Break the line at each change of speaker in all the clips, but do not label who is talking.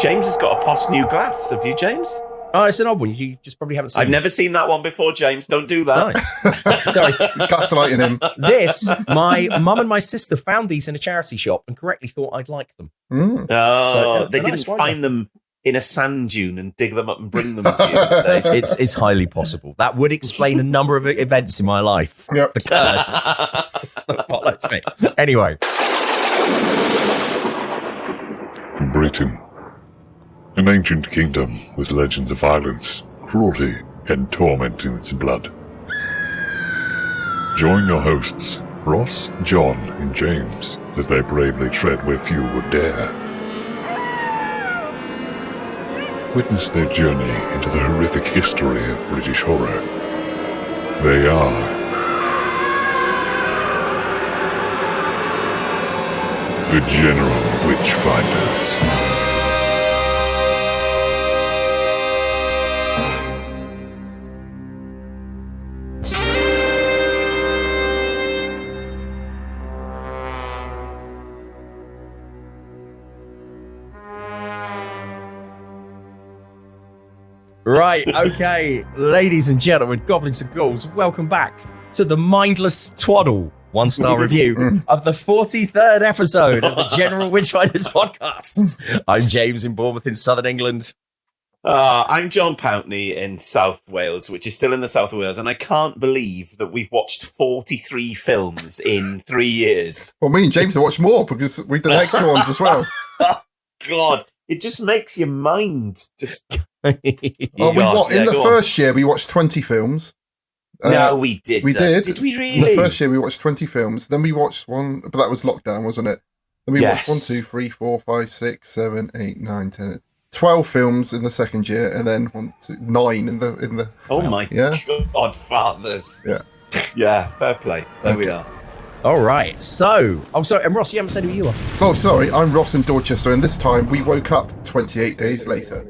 James has got a Poss new glass. Have you, James?
Oh, it's an odd one. You just probably haven't seen
I've never seen that one before, James. Don't do that.
Nice. Sorry.
Gaslighting him.
My mum and my sister found these in a charity shop and correctly thought I'd like them.
Mm.
They didn't find them in a sand dune and dig them up and bring them to you.
It's highly possible. That would explain a number of events in my life.
Yep.
The curse that follows me. Anyway.
Britain. An ancient kingdom with legends of violence, cruelty, and torment in its blood. Join your hosts, Ross, John, and James, as they bravely tread where few would dare. Witness their journey into the horrific history of British horror. They are the General Witchfinders.
Right, okay, ladies and gentlemen, goblins and ghouls, welcome back to the Mindless Twaddle one-star review of the 43rd episode of the General Witchfinders podcast. I'm James in Bournemouth in southern England.
I'm John Pountney in South Wales, which is still in the South of Wales, and I can't believe that we've watched 43 films in 3 years.
Well, me and James have watched more because we did extra ones as well.
God, it just makes your mind just...
First year, we watched 20 films.
No, we did.
We did.
Did we really?
In the first year, we watched 20 films. Then we watched one, but that was lockdown, wasn't it? Then we watched 1, 2, 3, 4, 5, 6, 7, 8, 9, 10, 12 films in the second year, and then 1, 2, 9 in the.
Oh my God, fathers! Yeah, fair play. There we are.
All right, so sorry, and Ross, you haven't said who you are.
Oh, sorry, I'm Ross in Dorchester, and this time we woke up 28 days later.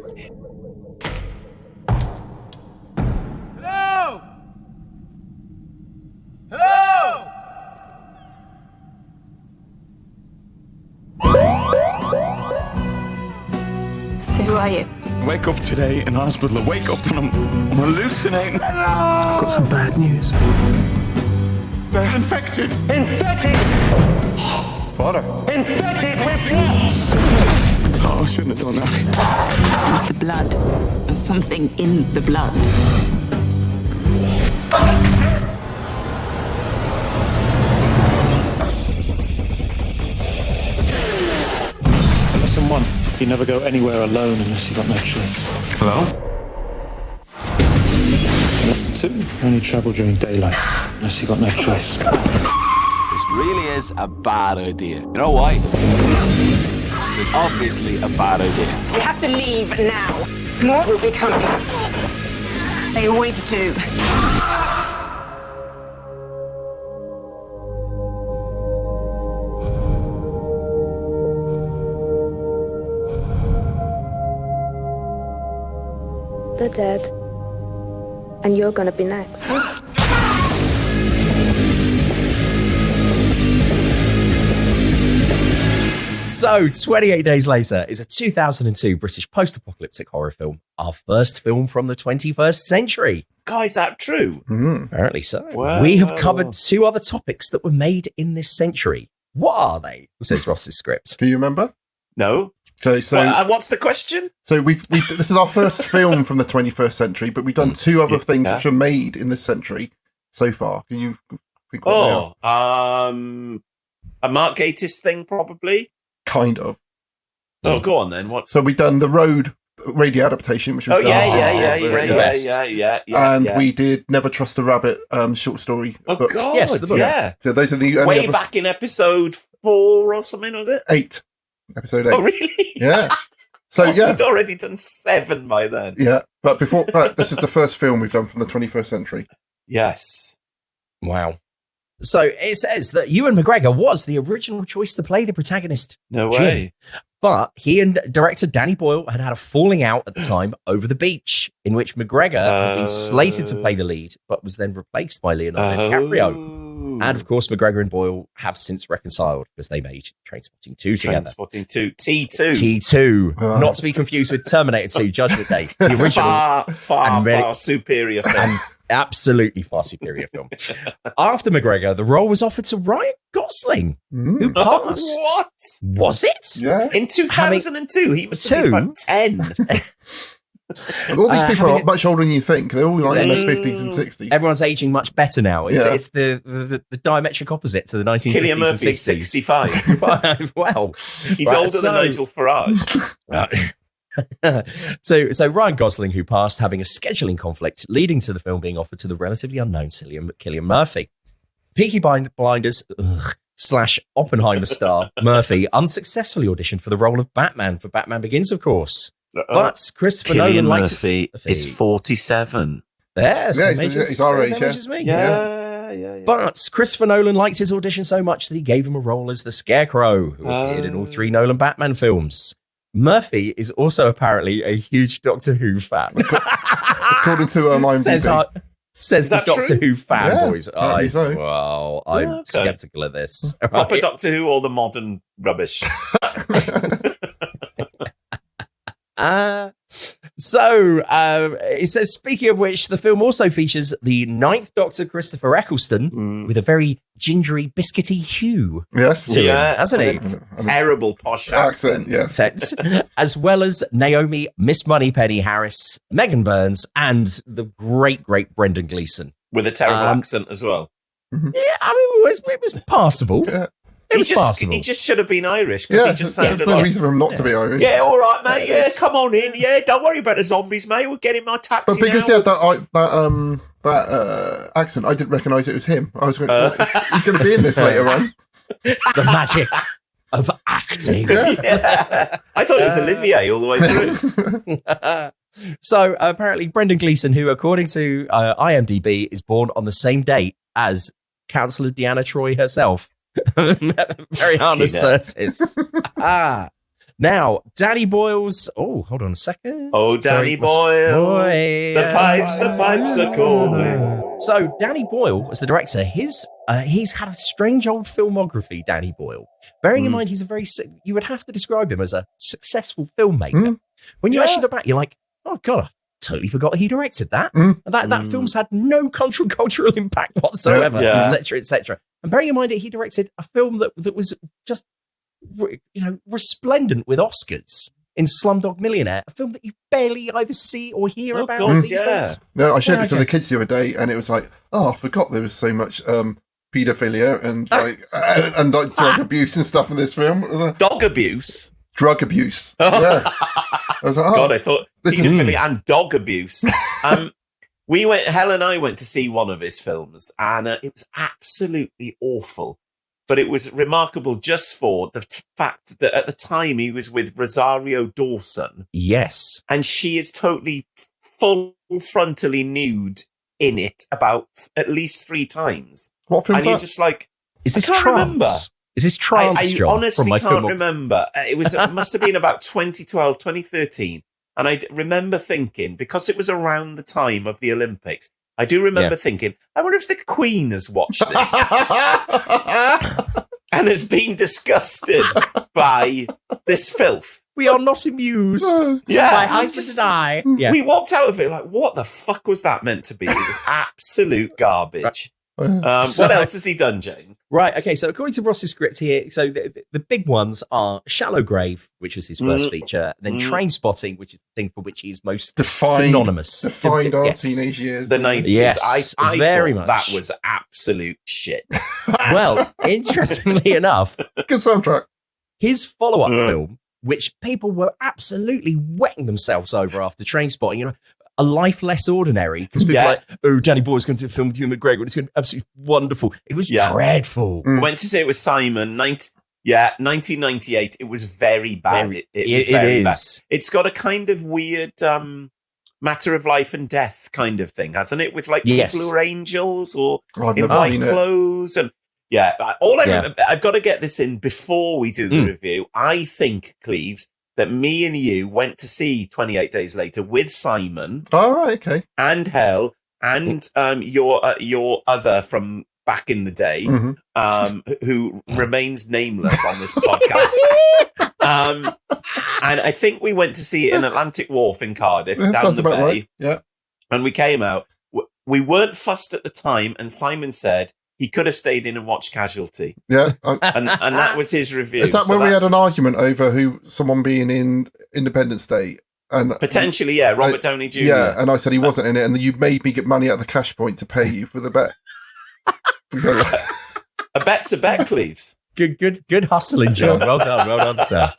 So who are you?
I wake up today in hospital. I wake up and I'm hallucinating. I've got some bad news. They're infected.
Infected!
Father.
Infected with flesh!
Oh, I shouldn't have done that.
It's the blood. There's something in the blood.
Lesson 1. You never go anywhere alone unless you've got no choice.
Hello?
Lesson 2. You only travel during daylight unless you've got no choice.
This really is a bad idea. You know why? It's obviously a bad idea.
We have to leave now. More will be coming. They always do.
They're dead. And you're gonna be next.
So, 28 Days Later is a 2002 British post-apocalyptic horror film, our first film from the 21st century.
God, is that true?
Apparently so.
Wow.
We have covered 2 other topics that were made in this century. What are they? Says Ross's script.
Do you remember?
No.
Okay, so
what's the question?
So this is our first film from the 21st century, but we've done 2 other things which are made in this century so far. Can you think what they are?
A Mark Gatiss thing, probably.
Kind of.
Oh, go on then. What?
So we've done the Road radio adaptation, which was
yeah.
And we did Never Trust a Rabbit short story.
Oh
book.
God,
yes, the book.
yeah.
So those are the
way back in episode 4 or something, was it?
8. Episode 8.
Oh, really?
Yeah. So
we'd already done 7 by then.
Yeah, but this is the first film we've done from the 21st century.
Yes.
Wow. So it says that Ewan McGregor was the original choice to play the protagonist.
No way.
But he and director Danny Boyle had a falling out at the time over The Beach, in which McGregor had been slated to play the lead, but was then replaced by Leonardo DiCaprio. And of course, McGregor and Boyle have since reconciled because they made Trainspotting 2 together.
Trainspotting 2, T2.
T2. Not to be confused with Terminator 2, Judgment Day. The original.
Far superior film.
Absolutely far superior film. After McGregor, the role was offered to Ryan Gosling, who passed.
What?
Was it?
Yeah.
In 2002, he was about 10.
All these people are much older than you think. They're all like in their 50s and 60s.
Everyone's aging much better now. It's the diametric opposite to the 1950s
Cillian Murphy's
and 60s.
65.
Well,
he's older than Nigel Farage.
So Ryan Gosling, who passed, having a scheduling conflict, leading to the film being offered to the relatively unknown Cillian Murphy. Peaky Blinders / Oppenheimer star Murphy unsuccessfully auditioned for the role of Batman for Batman Begins, of course. But Christopher Nolan
Murphy is 47.
Yes,
he's our age,
yeah. But Christopher Nolan liked his audition so much that he gave him a role as the Scarecrow, who appeared in all 3 Nolan Batman films. Murphy is also apparently a huge Doctor Who fan.
According to IMDb.
Says the Doctor Who fanboys.
So.
Well, I'm skeptical of this.
Proper Doctor Who or the modern rubbish?
It says, speaking of which, the film also features the 9th Doctor, Christopher Eccleston, with a very gingery, biscuity hue.
Yes.
Hasn't he?
Terrible posh accent.
Yes.
As well as Naomi, Miss Moneypenny Harris, Megan Burns, and the great Brendan Gleeson.
With a terrible accent as well.
Yeah, I mean, it was passable.
Yeah.
He just should have been Irish because he just sounded
there's no reason for him not to be Irish.
Yeah, all right, mate. Yeah, come on in. Yeah, don't worry about the zombies, mate. We'll get in my taxi.
But because he had that accent, I didn't recognise it was him. I was going, he's going to be in this later on.
The magic of acting.
Yeah. I thought it was Olivier all the way through.
So apparently, Brendan Gleeson, who according to IMDb is born on the same date as Councillor Deanna Troy herself. Very uncertain. Now, Danny Boyle's. Oh, hold on a second.
Oh, Danny Boyle. The pipes are calling.
So, Danny Boyle was the director. He's had a strange old filmography, Danny Boyle. Bearing in mind, he's you would have to describe him as a successful filmmaker. When you actually look back, you're like, oh, God, I totally forgot he directed that. That film's had no cultural impact whatsoever, etc., etc. And bearing in mind that he directed a film that was just, resplendent with Oscars in Slumdog Millionaire, a film that you barely either see or hear about these days.
No, I showed it to the kids the other day, and it was like, I forgot there was so much paedophilia and drug abuse and stuff in this film.
Dog abuse?
Drug abuse. Yeah. I was like,
God, I thought paedophilia and dog abuse. Helen and I went to see one of his films, and it was absolutely awful. But it was remarkable just for the fact that at the time he was with Rosario Dawson.
Yes. And
she is totally full frontally nude in it about at least 3 times.
What film is that?
And you're just like,
is this
Trance? Remember.
Is this Trance,
I
John,
honestly
from my
can't remember. It must have been about 2012, 2013. And I remember thinking, because it was around the time of the Olympics, I do remember thinking, I wonder if the Queen has watched this and has been disgusted by this filth.
We are not amused.
Yeah.
My husband and I. Yeah.
We walked out of it like, what the fuck was that meant to be? It was absolute garbage. What else has he done, Jane?
Right, okay, so according to Ross's script here, so the big ones are Shallow Grave, which was his first feature, then Trainspotting, which is the thing for which he's most synonymous.
Defined our teenage years.
The 90s.
Yes,
I
very
thought
much.
that was absolute shit.
Well, interestingly enough,
good soundtrack.
His follow-up film, which people were absolutely wetting themselves over after Trainspotting, A Life Less Ordinary, because people were like, oh, Danny Boyle's going to do a film with Ewan McGregor, and it's going to be absolutely wonderful. It was dreadful.
Went to see it with Simon, 1998. It was very bad. It was very bad. It's got a kind of weird matter of life and death kind of thing, hasn't it? With like people who are angels or in white clothes. And I've got to get this in before we do the review. I think, Cleves, that me and you went to see 28 Days Later with Simon.
Oh, right, okay.
And Hell and your other from back in the day, who remains nameless on this podcast. And I think we went to see it in Atlantic Wharf in Cardiff, down the bay.
Right. Yeah.
And we came out. We weren't fussed at the time, and Simon said he could have stayed in and watched Casualty.
Yeah.
And that was his review.
Is that where we had an argument over someone being in Independence Day? And
potentially, yeah, Robert Downey Jr.
Yeah, and I said he wasn't in it, and you made me get money out of the cash point to pay you for the bet.
A bet's a bet, Cleves.
Good hustling, John. Well done, sir.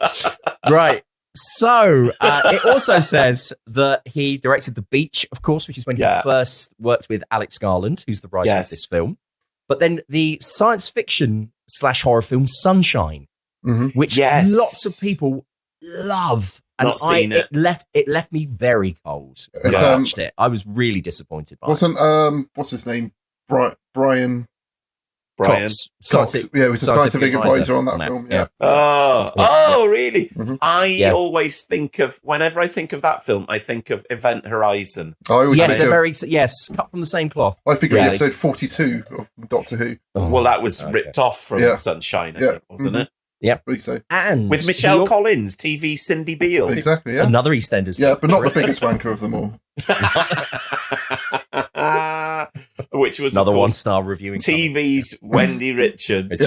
Right. So it also says that he directed The Beach, of course, which is when he first worked with Alex Garland, who's the writer of this film. But then the science fiction / horror film Sunshine, which lots of people love. And it left me very cold when I watched it. I was really disappointed by it.
What's his name? Brian
Cox.
Yeah, he was a scientific advisor on that film. Yeah.
Oh, really? I always think of, whenever I think of that film, I think of Event Horizon.
They're cut from the same cloth.
I think it was episode 42 of Doctor Who.
Well, that was ripped off from Sunshine, I think, wasn't it?
Yep.
So.
And
with Michelle Collins, TV Cindy Beale.
Exactly, yeah.
Another EastEnders.
Yeah, but not the biggest wanker of them all.
Which was
another one-star reviewing
TV's Wendy Richards.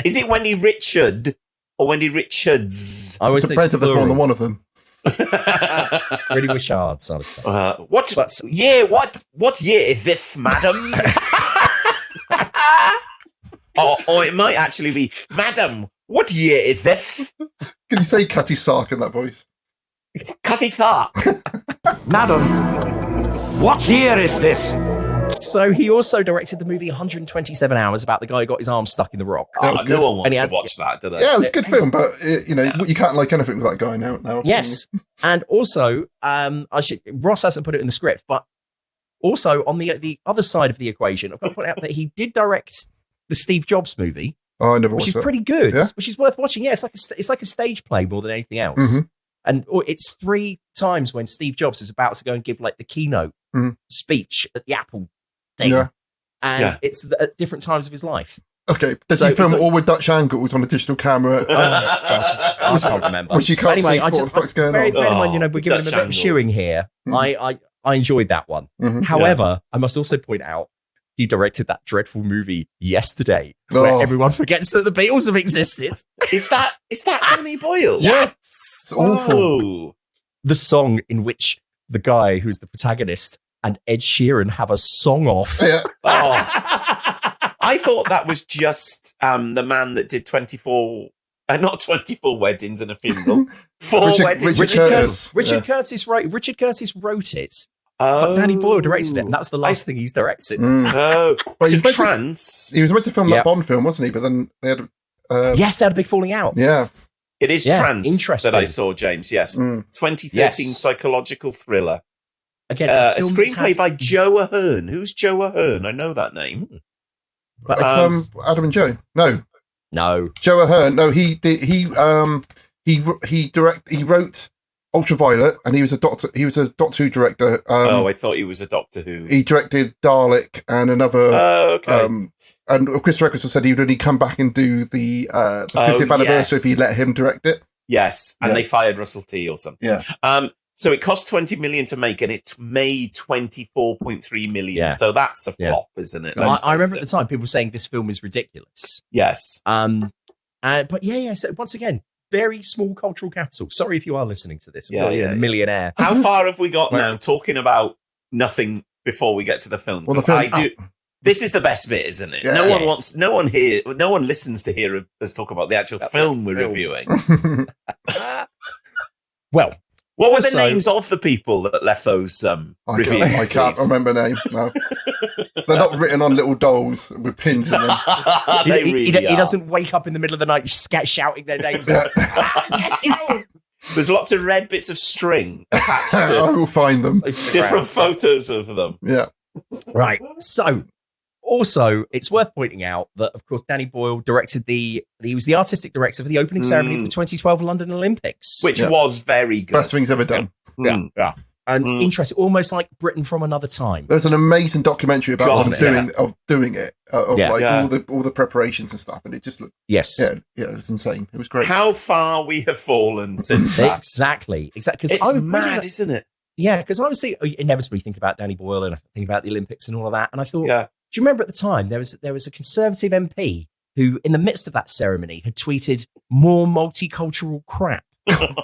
Is it Wendy Richard or Wendy Richards?
I always depends if there's more than one of them.
Really wish I would say.
What year is this, madam? or it might actually be, madam, what year is this?
Can you say Catty Sark in that voice?
Catty Sark.
Madam, what year is this?
So he also directed the movie 127 Hours about the guy who got his arm stuck in the rock.
No one wants to watch that, do they?
Yeah, it was a good film, but you can't like anything with that guy now.
Yes, and also Ross hasn't put it in the script, but also on the other side of the equation, I've got to point out that he did direct the Steve Jobs movie.
Oh, I never
watched
which is
pretty good,
yeah?
which is worth watching. Yeah, it's like a stage play more than anything else. And it's 3 times when Steve Jobs is about to go and give like the keynote speech at the Apple thing, and it's at different times of his life.
Okay, does he film all with Dutch angles on a digital camera?
I can't remember.
Which you can't see what the fuck's going on.
Bear in mind, we're giving him a bit of shoeing here. I enjoyed that one. However, I must also point out he directed that dreadful movie Yesterday, where everyone forgets that the Beatles have existed.
Is that Danny Boyle?
Yes, it's awful.
The song in which the guy who's the protagonist and Ed Sheeran have a song off.
Yeah.
I thought that was just the man that did 24, not 24 weddings and a funeral. 4 weddings.
Richard Curtis wrote it. But Danny Boyle directed it, and that's the last thing he's directed.
But
he was meant to film that Bond film, wasn't he? But then they had...
yes, they had a big falling out.
Yeah.
It is Trance that I saw, James, yes. 2013 psychological thriller.
Again,
a screenplay by Joe Ahern. Who's Joe Ahern? I know that name.
But, Adam and Joe? No. Joe Ahern. No, he wrote Ultraviolet, and he was a Doctor Who director.
I thought he was a Doctor Who.
He directed Dalek and another. And Chris Eccleston said he would only come back and do the 50th anniversary if he let him direct it.
Yes, and they fired Russell T or something.
Yeah.
So it cost 20 million to make, and it made 24.3 million.
Yeah.
So that's a flop, isn't it?
I remember at the time people saying this film is ridiculous.
Yes.
But so once again, very small cultural capital. Sorry if you are listening to this. A millionaire.
How far have we got now talking about nothing before we get to the film?
Well, the film
this is the best bit, isn't it?
Yeah.
No one listens to hear us talk about the actual film we're reviewing.
Well,
what were the names of the people that left those reviews?
I can't remember name. No. They're not written on little dolls with pins in them.
He doesn't wake up in the middle of the night shouting their names.
There's lots of red bits of string attached to
I will find them.
Different photos of them.
Yeah.
Right. So, also, it's worth pointing out that, of course, Danny Boyle directed he was the artistic director for the opening ceremony of the 2012 London Olympics.
Which was very good.
Best things ever done.
Yeah. and interesting, almost like Britain from another time.
There's an amazing documentary about them doing it, all the preparations and stuff, and it just looked it's insane. It was great.
How far we have fallen since that.
Exactly.
It's mad, isn't it?
Yeah, because I was inevitably thinking about Danny Boyle and thinking about the Olympics and all of that, and I thought, do you remember at the time there was a Conservative MP who, in the midst of that ceremony, had tweeted more multicultural crap.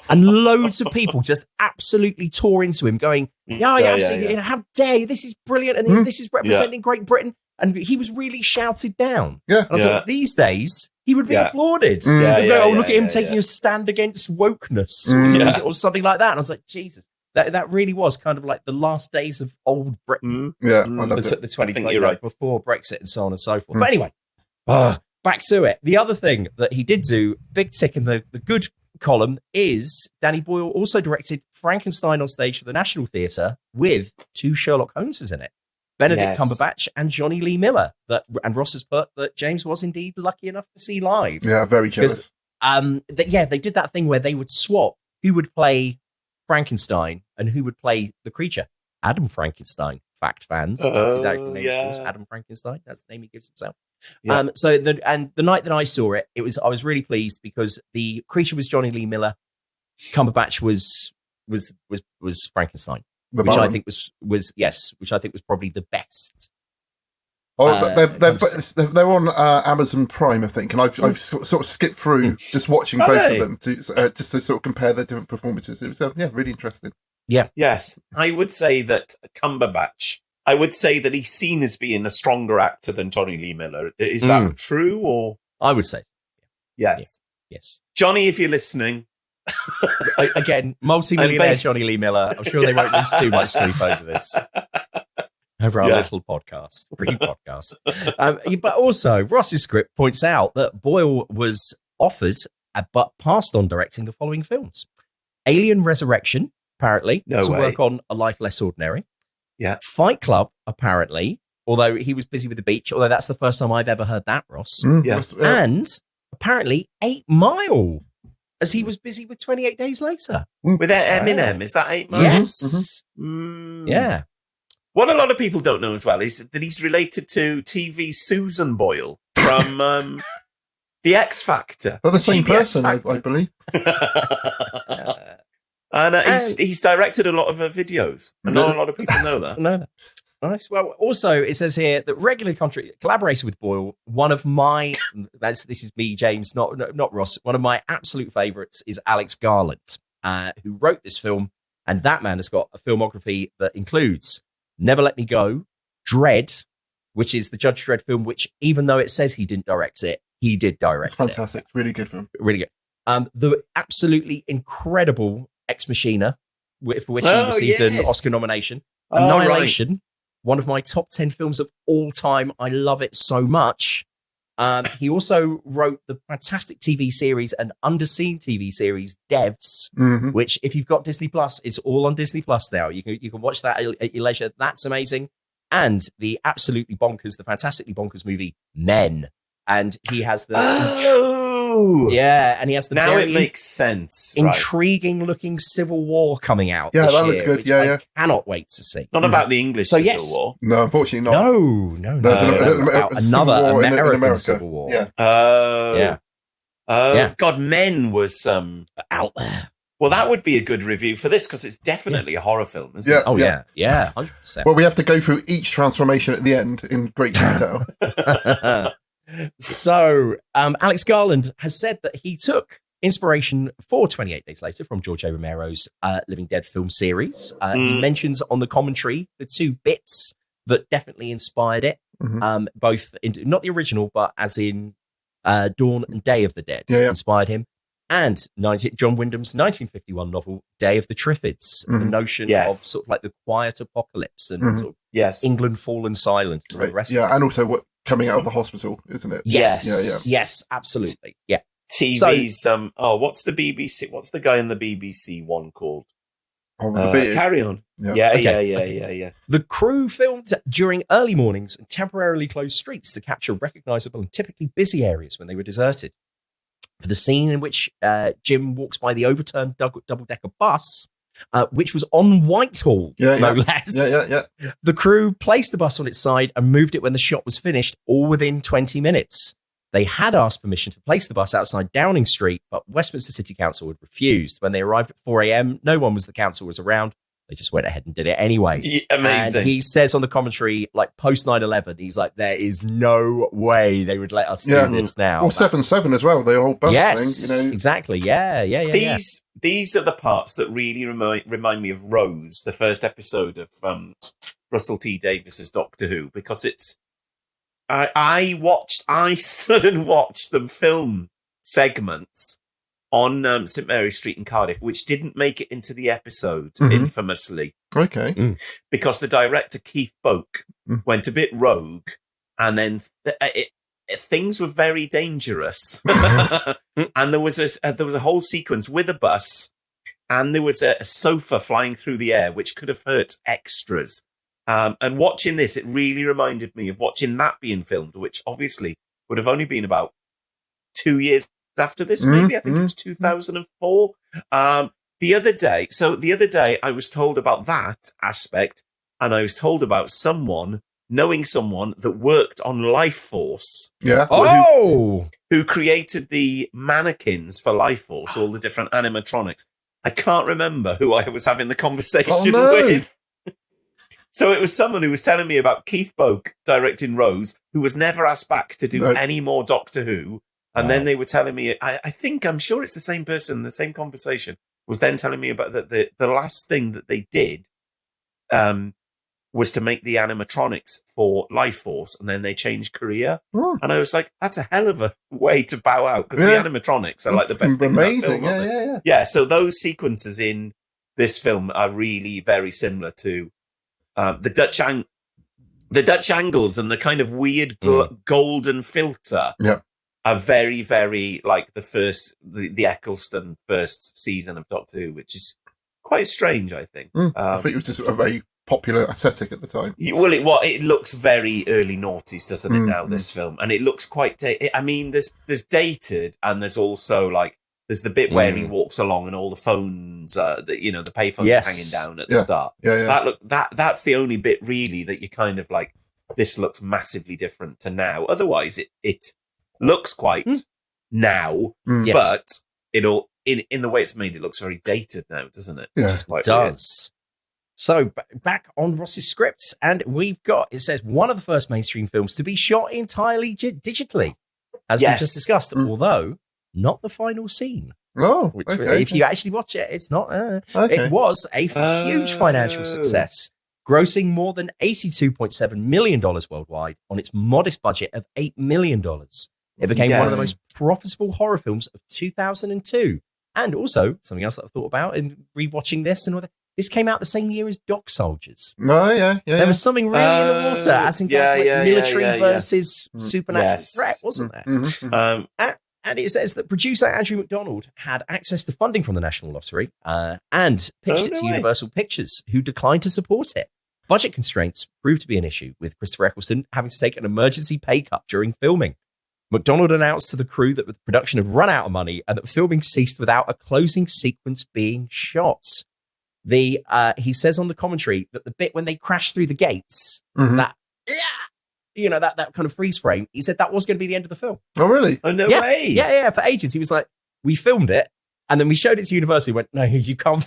And loads of people just absolutely tore into him, going, how dare you? This is brilliant, and this is representing Great Britain. And he was really shouted down.
Yeah.
And I thought, these days, he would be applauded. Look at him taking a stand against wokeness or something like that. And I was like, Jesus, that really was kind of like the last days of old Britain.
Yeah, I loved it.
The 2020, right, before Brexit and so on and so forth. But anyway, back to it. The other thing that he did do, big tick in the good column, is Danny Boyle also directed Frankenstein on stage for the National Theatre with 2 Sherlock Holmeses in it, Benedict Cumberbatch and Johnny Lee Miller. And Ross has put that James was indeed lucky enough to see live.
Yeah, very jealous.
They did that thing where they would swap who would play Frankenstein and who would play the creature. Adam Frankenstein. Fact fans, that's his actual name. Adam Frankenstein. That's the name he gives himself. Yeah. The night that I saw it, I was really pleased because the creature was Johnny Lee Miller, Cumberbatch was Frankenstein, which I think was probably the best.
They're on Amazon Prime, I think, and I've sort of skipped through just watching both of them just to sort of compare their different performances. It was really interesting.
Yeah.
Yes. I would say that Cumberbatch, he's seen as being a stronger actor than Johnny Lee Miller. Is that true? Or
I would say.
Yes.
Yes.
Johnny, if you're listening.
Again, multi-millionaire Johnny Lee Miller. I'm sure they won't lose too much sleep over this. Over our little podcast, pre-podcast. But also, Ross's script points out that Boyle was offered but passed on directing the following films. Alien Resurrection, apparently, to work on A Life Less Ordinary.
Yeah.
Fight Club, apparently, although he was busy with the beach, although that's the first time I've ever heard that, Ross. And apparently 8 Mile, as he was busy with 28 Days Later.
With Eminem, is that 8 Mile?
Yes. Yeah.
What a lot of people don't know as well is that he's related to TV Susan Boyle from The X Factor.
They're the same person, I believe.
And he's directed a lot of her videos. And not a lot of people know that.
No. Nice. Well, also, it says here that regular collaborated with Boyle. One of my, this is me, James, not Ross. One of my absolute favourites is Alex Garland, who wrote this film. And that man has got a filmography that includes Never Let Me Go, Dread, which is the Judge Dredd film, which even though it says he didn't direct it, he did direct it.
It's fantastic. Really good film.
Really good. The absolutely incredible Ex Machina, for which he received an Oscar nomination. Annihilation, one of my top 10 films of all time. I love it so much. He also wrote the fantastic TV series and underseen TV series Devs, which if you've got Disney Plus, it's all on Disney Plus now. You can watch that at your leisure. That's amazing. And the absolutely bonkers, the fantastically bonkers movie Men. And he has the and he has the
now it makes sense.
Intriguing looking Civil War coming out.
Yeah, that looks good.
I cannot wait to see.
Not about the English Civil War.
No, unfortunately not.
No. About another American Civil War.
Yeah.
God, Men was
out there.
Well, that would be a good review for this because it's definitely a horror film, isn't it?
Oh, yeah. 100%.
Well, we have to go through each transformation at the end in great detail.
So, Alex Garland has said that he took inspiration for 28 Days Later from George A. Romero's Living Dead film series. He mentions on the commentary the 2 bits that definitely inspired it, both not the original, but as in Dawn and Day of the Dead inspired him. And John Wyndham's 1951 novel, Day of the Triffids, the notion of sort of like the quiet apocalypse and sort of England fallen silent. And the rest
and also what coming out of the hospital, isn't it?
Yes, absolutely. Yeah.
TV's, what's the BBC? What's the guy in the BBC one called? Carry On. Yeah.
The crew filmed during early mornings and temporarily closed streets to capture recognizable and typically busy areas when they were deserted. For the scene in which Jim walks by the overturned double-decker bus, which was on Whitehall, no less.
Yeah.
The crew placed the bus on its side and moved it when the shot was finished, all within 20 minutes. They had asked permission to place the bus outside Downing Street, but Westminster City Council had refused. When they arrived at 4 a.m., no one was the council was around. They just went ahead and did it anyway.
Yeah, amazing.
And he says on the commentary, like post 9/11, he's like, there is no way they would let us do this now.
Well, 7/7 as well, the whole bus thing. You know.
Exactly. Yeah.
These are the parts that really remind me of Rose, the first episode of Russell T Davies's Doctor Who, because it's I stood and watched them film segments on St Mary Street in Cardiff, which didn't make it into the episode, infamously.
Okay.
Because the director, Keith Boak, went a bit rogue, and then things were very dangerous. And there was a whole sequence with a bus, and there was a sofa flying through the air, which could have hurt extras. And watching this, it really reminded me of watching that being filmed, which obviously would have only been about 2 years after this, maybe. I think it was 2004. The other day, I was told about that aspect, and I was told about knowing someone that worked on Life Force.
Yeah.
Who created the mannequins for Life Force, all the different animatronics. I can't remember who I was having the conversation with. So it was someone who was telling me about Keith Boak directing Rose, who was never asked back to do any more Doctor Who. And then they were telling me, I'm sure it's the same person, the same conversation, was then telling me about the last thing that they did was to make the animatronics for Life Force, and then they changed career. And I was like, that's a hell of a way to bow out, because the animatronics are like the best thing.
Amazing,
in that film, yeah. So those sequences in this film are really very similar to the Dutch angles and the kind of weird golden filter.
Yeah.
Are very, very like the Eccleston first season of Doctor Who, which is quite strange, I think.
I think it was just a very popular aesthetic at the time.
Well, it looks very early noughties, doesn't it, now, this film? And it looks quite there's dated, and there's also there's the bit where he walks along and all the phones, the payphones hanging down at the start.
Yeah.
That's the only bit really that you kind of like, this looks massively different to now. Otherwise, it looks quite now, but in the way it's made, it looks very dated now, doesn't it?
Yeah,
which is quite
it does. So back on Ross's scripts, and it says one of the first mainstream films to be shot entirely digitally, as we just discussed, although not the final scene.
Oh,
which,
okay.
If you actually watch it, it's not. It was a huge financial success, grossing more than $82.7 million worldwide on its modest budget of $8 million. It became one of the most profitable horror films of 2002. And also, something else that I thought about in rewatching this and all that, this came out the same year as Dog Soldiers.
Oh, yeah.
There was something really in the water, as in military versus supernatural threat, wasn't there? And it says that producer Andrew McDonald had access to funding from the National Lottery and pitched it to Universal Pictures, who declined to support it. Budget constraints proved to be an issue, with Christopher Eccleston having to take an emergency pay cut during filming. McDonald announced to the crew that the production had run out of money and that filming ceased without a closing sequence being shot. He says on the commentary that the bit when they crash through the gates, that kind of freeze frame, he said that was going to be the end of the film.
Oh, really?
Oh, no way.
Yeah. For ages, he was like, we filmed it, and then we showed it to Universal. He went, no, you can't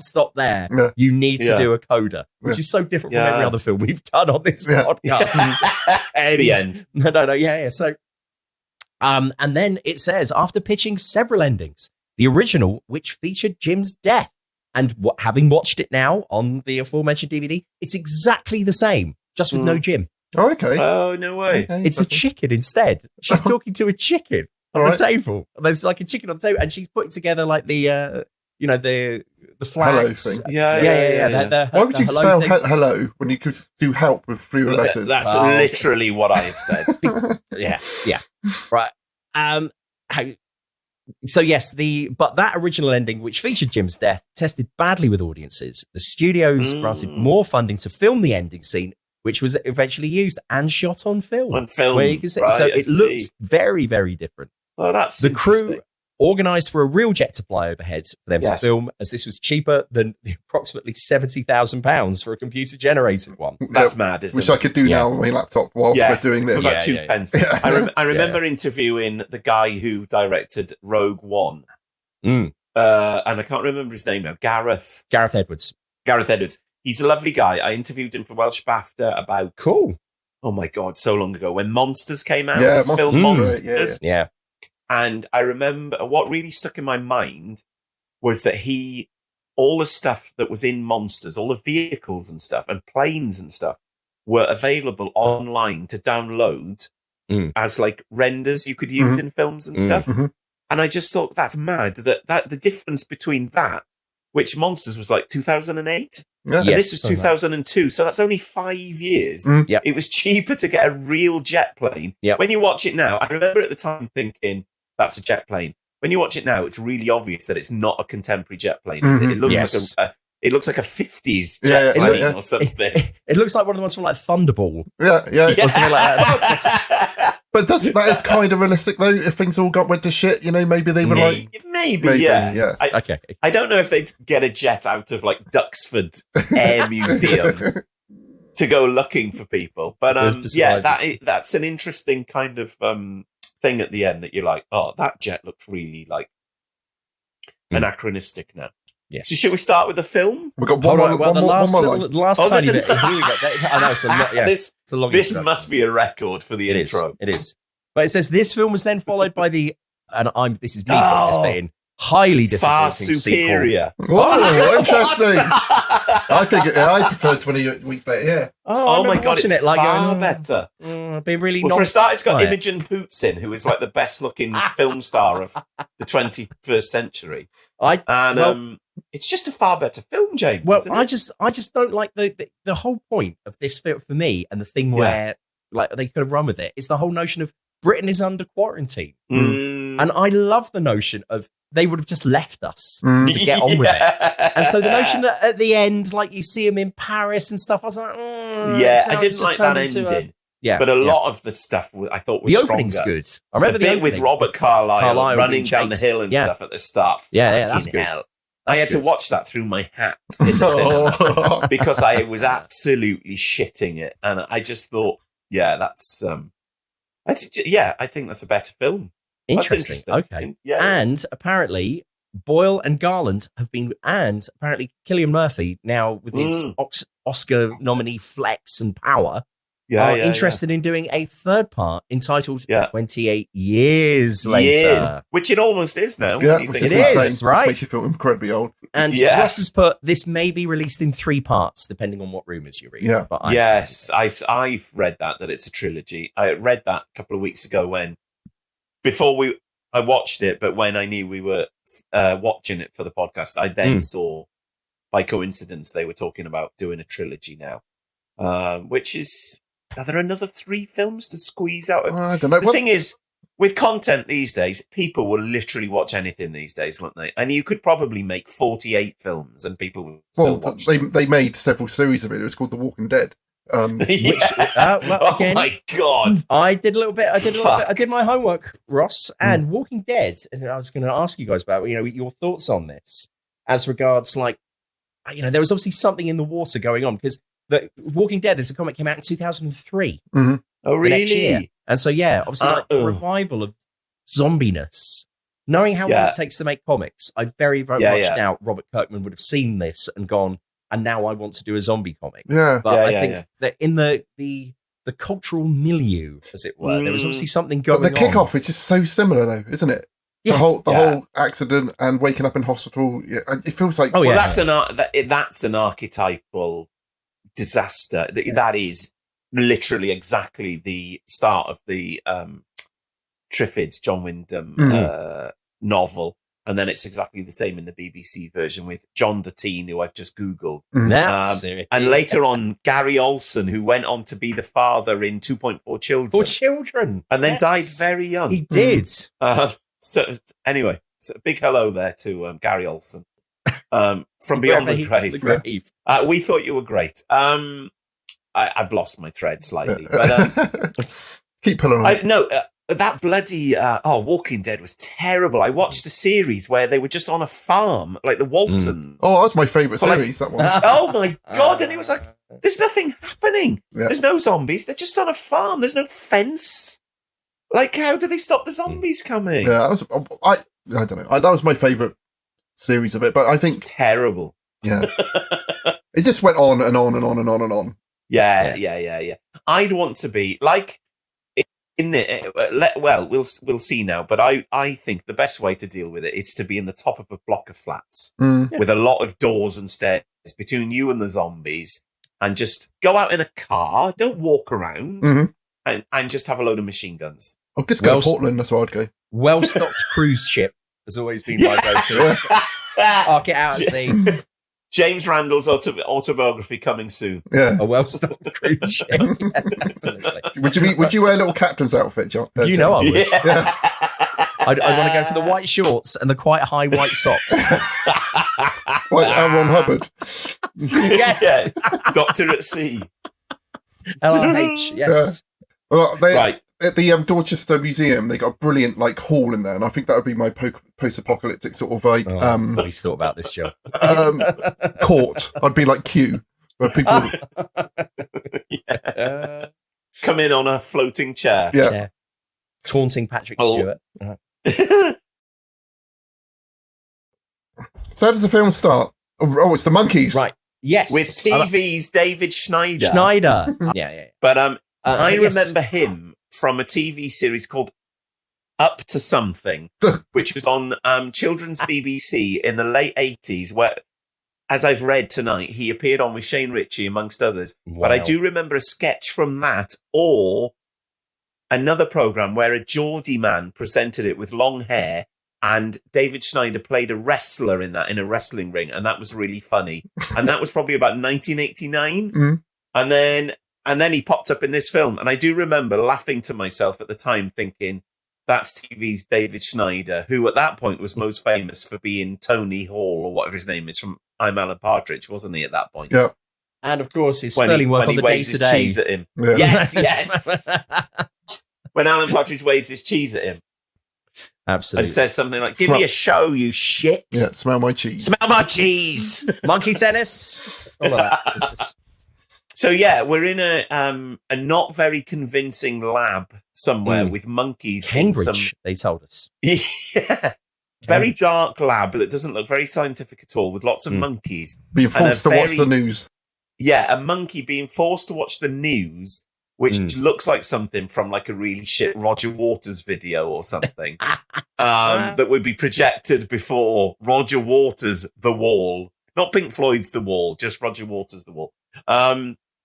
stop there. Yeah. You need to do a coda, which is so different from every other film we've done on this podcast.
The end.
No. Yeah. So, and then it says, after pitching several endings, the original, which featured Jim's death, and having watched it now on the aforementioned DVD, it's exactly the same, just with no Jim.
Oh, okay.
Oh, no way.
Okay.
It's a chicken instead. She's talking to a chicken on the table. There's like a chicken on the table, and she's putting together like the flags.
Hello thing.
Yeah.
Why would you spell hello when you could do help with 3 letters?
That's literally what I have said.
Yeah. Right. So yes, but that original ending, which featured Jim's death, tested badly with audiences. The studios granted more funding to film the ending scene, which was eventually used and shot on film.
On film,
where you can see, so it looks very, very different.
Well, that's
the crew. organised for a real jet to fly overhead for them to film, as this was cheaper than the approximately £70,000 for a computer-generated one.
That's mad, isn't
Which
it?
I could do now on my laptop whilst we're doing this.
For about 2 pence. I remember interviewing the guy who directed Rogue One. And I can't remember his name now. Gareth
Edwards.
Gareth Edwards. He's a lovely guy. I interviewed him for Welsh BAFTA about...
Cool.
Oh, my God, so long ago. When Monsters came out.
Yeah,
this film Monsters.
Yeah.
And I remember what really stuck in my mind was that all the stuff that was in Monsters, all the vehicles and stuff and planes and stuff were available online to download as like renders you could use in films and stuff. And I just thought that's mad that the difference between that, which Monsters was like 2008, and this is 2002. So that's only 5 years. It was cheaper to get a real jet plane. When you watch it now, I remember at the time thinking, that's a jet plane. When you watch it now, it's really obvious that it's not a contemporary jet plane. It looks like a 50s jet plane or something.
It looks like one of the ones from like Thunderball.
Yeah.
Or something like that.
But that is kind of realistic though. If things all went to shit, maybe they were
maybe. I don't know if they'd get a jet out of like Duxford Air Museum to go looking for people. But that's an interesting kind of thing at the end that you're like, oh, that jet looks really like anachronistic now. Yeah. So should we start with the film?
We've got one more
last tiny bit. Here we go. I know, it's a lot. Yeah, it's a long
this must be a record for the intro.
It is. But it says this film was then followed by this is me putting this bit in, highly disappointing
far superior.
Sequel. Oh, interesting. I prefer 20 weeks later. Yeah.
Oh my God, it's far better.
Be really.
Well, for a start, it's got Imogen Pootsin, who is like the best-looking film star of the 21st century. It's just a far better film, James.
Well, I just don't like the whole point of this film for me, and the thing where like they could have run with it is the whole notion of Britain is under quarantine, and I love the notion of they would have just left us to get on with it. And so the notion that at the end, like you see him in Paris and stuff, I was like,
I didn't like that ending. But a lot of the stuff I thought was
the opening's good. I remember
the bit with Robert Carlyle running down the hill and stuff at the start.
Yeah, that's good.
I had to watch that through my hat in the cinema because I was absolutely shitting it, and I just thought, that's. I think that's a better film.
Interesting. Okay. And apparently, Boyle and Garland have been, and apparently Cillian Murphy now with his Oscar nominee flex and power. Are interested in doing a third part entitled 28 Years Later.
Which it almost is now.
Yeah, it is,
right?
It makes you feel incredibly old.
And Ross has put, this may be released in 3 parts, depending on what rumours you read.
Yeah.
But
I've read that it's a trilogy. I read that a couple of weeks ago I watched it, but when I knew we were watching it for the podcast, I then saw, by coincidence, they were talking about doing a trilogy now, which is... Are there another 3 films to squeeze out of?
I don't know.
The thing is, with content these days, people will literally watch anything these days, won't they? And you could probably make 48 films and people will still watch them.
They made several series of it. It was called The Walking Dead.
Again,
oh my God.
I did a little bit. I did my homework, Ross, and Walking Dead. And I was going to ask you guys about, your thoughts on this as regards, like, there was obviously something in the water going on because The Walking Dead as a comic came out in 2003.
Mm-hmm.
Oh, really?
And so, obviously, the revival of zombiness. Knowing how long it takes to make comics, I very much doubt Robert Kirkman would have seen this and gone, and now I want to do a zombie comic.
Yeah.
But I think that in the cultural milieu, as it were, there was obviously something going on.
But the kickoff is just so similar, though, isn't it? The whole accident and waking up in hospital. Yeah, it feels like
that's an archetypal disaster. That is literally exactly the start of the Triffids, John Wyndham novel, and then it's exactly the same in the BBC version with John Deteen, who I've just googled, and later on Gary Olson, who went on to be the father in 2.4 Children.
4 Children,
and then died very young.
He did.
So anyway, a big hello there to Gary Olson from Beyond the Grave. We thought you were great. I've lost my thread slightly, but
keep pulling on.
that bloody Walking Dead was terrible. I watched a series where they were just on a farm, like the Waltons.
Oh, that's my favourite series, that one.
Oh my God. And it was like, there's nothing happening.
Yeah.
There's no zombies. They're just on a farm. There's no fence. Like, how do they stop the zombies coming?
Yeah, I don't know. That was my favourite series of it, but I think...
Terrible.
Yeah. It just went on and on and on and on and on.
Yeah. I'd want to be like in the we'll see now. But I think the best way to deal with it is to be in the top of a block of flats with a lot of doors and stairs between you and the zombies, and just go out in a car. Don't walk around and just have a load of machine guns.
I'll just go to Portland. That's where I'd go.
Well-stocked cruise ship has always been my go-to. Arc it out at sea.
James Randall's autobiography coming soon.
Yeah,
a well-stocked cruise ship. Yeah, absolutely.
Would you wear a little captain's outfit, John?
You know I would.
Yeah.
I'd want to go for the white shorts and the quite high white socks.
Like Aaron Hubbard.
Yes.
Yeah. Doctor at Sea.
LRH, yes.
Yeah. Well,
Right.
At the Dorchester Museum, they got a brilliant hall in there, and I think that would be my post-apocalyptic sort of
He's thought about this, Joe.
court. I'd be like Q, where people
come in on a floating chair.
Yeah.
Taunting Patrick Stewart.
So how does the film start? Oh, it's the monkeys,
right? Yes,
with TV's David Schneider.
Yeah.
But I remember him from a TV series called Up to Something, which was on children's BBC in the late 80s, where, as I've read tonight, he appeared on with Shane Ritchie, amongst others. Wow. But I do remember a sketch from that, or another programme where a Geordie man presented it with long hair, and David Schneider played a wrestler in that, in a wrestling ring, and that was really funny. And that was probably about 1989. And then he popped up in this film. And I do remember laughing to myself at the time, thinking, that's TV's David Schneider, who at that point was most famous for being Tony Hall, or whatever his name is, from I'm Alan Partridge, wasn't he, at that point?
Yeah.
And of course, his sterling work on the day-to-day.
Cheese at him. Yeah. Yes. When Alan Partridge waves his cheese at him.
Absolutely.
And says something like, give me a show, you shit.
Yeah, smell my cheese.
Smell my cheese.
Monkey tennis. All of that.
So, yeah, we're in a not very convincing lab somewhere with monkeys.
Cambridge, they told us.
Yeah. Very dark lab that doesn't look very scientific at all, with lots of monkeys.
Being forced to watch the news.
Yeah, a monkey being forced to watch the news, which looks like something from like a really shit Roger Waters video or something that would be projected before Roger Waters' The Wall. Not Pink Floyd's The Wall, just Roger Waters' The Wall.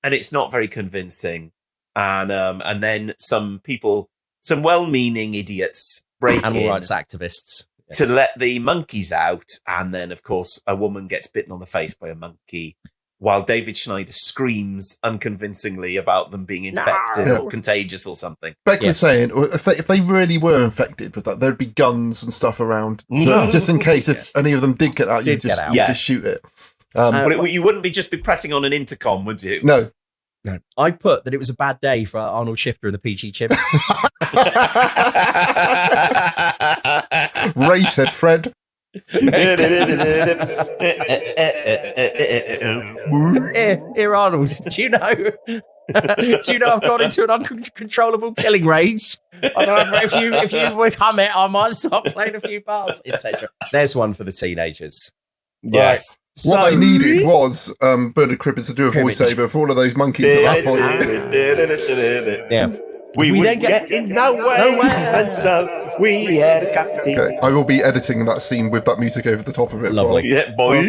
And it's not very convincing. And then some people, some well-meaning idiots break
animal
in
rights activists
to let the monkeys out. And then, of course, a woman gets bitten on the face by a monkey while David Schneider screams unconvincingly about them being infected or contagious or something.
Beck was saying, if they really were infected with that, there'd be guns and stuff around. So just in case if any of them did get out, you'd just shoot it.
But you wouldn't just be pressing on an intercom, would you?
No.
I put that it was a bad day for Arnold Shifter and the PG Chips.
Ray said, Fred.
Here, Arnold, do you know I've gone into an uncontrollable killing rage? I don't know if you would hum it, I might start playing a few bars, etc. There's one for the teenagers.
Yes.
Right.
What they needed was Bernard Cribbins to do a voiceover for all of those monkeys at that point.
Yeah.
We was getting nowhere, and so we had a cup of tea.
Okay, I will be editing that scene with that music over the top of it.
Lovely.
Yeah, boy.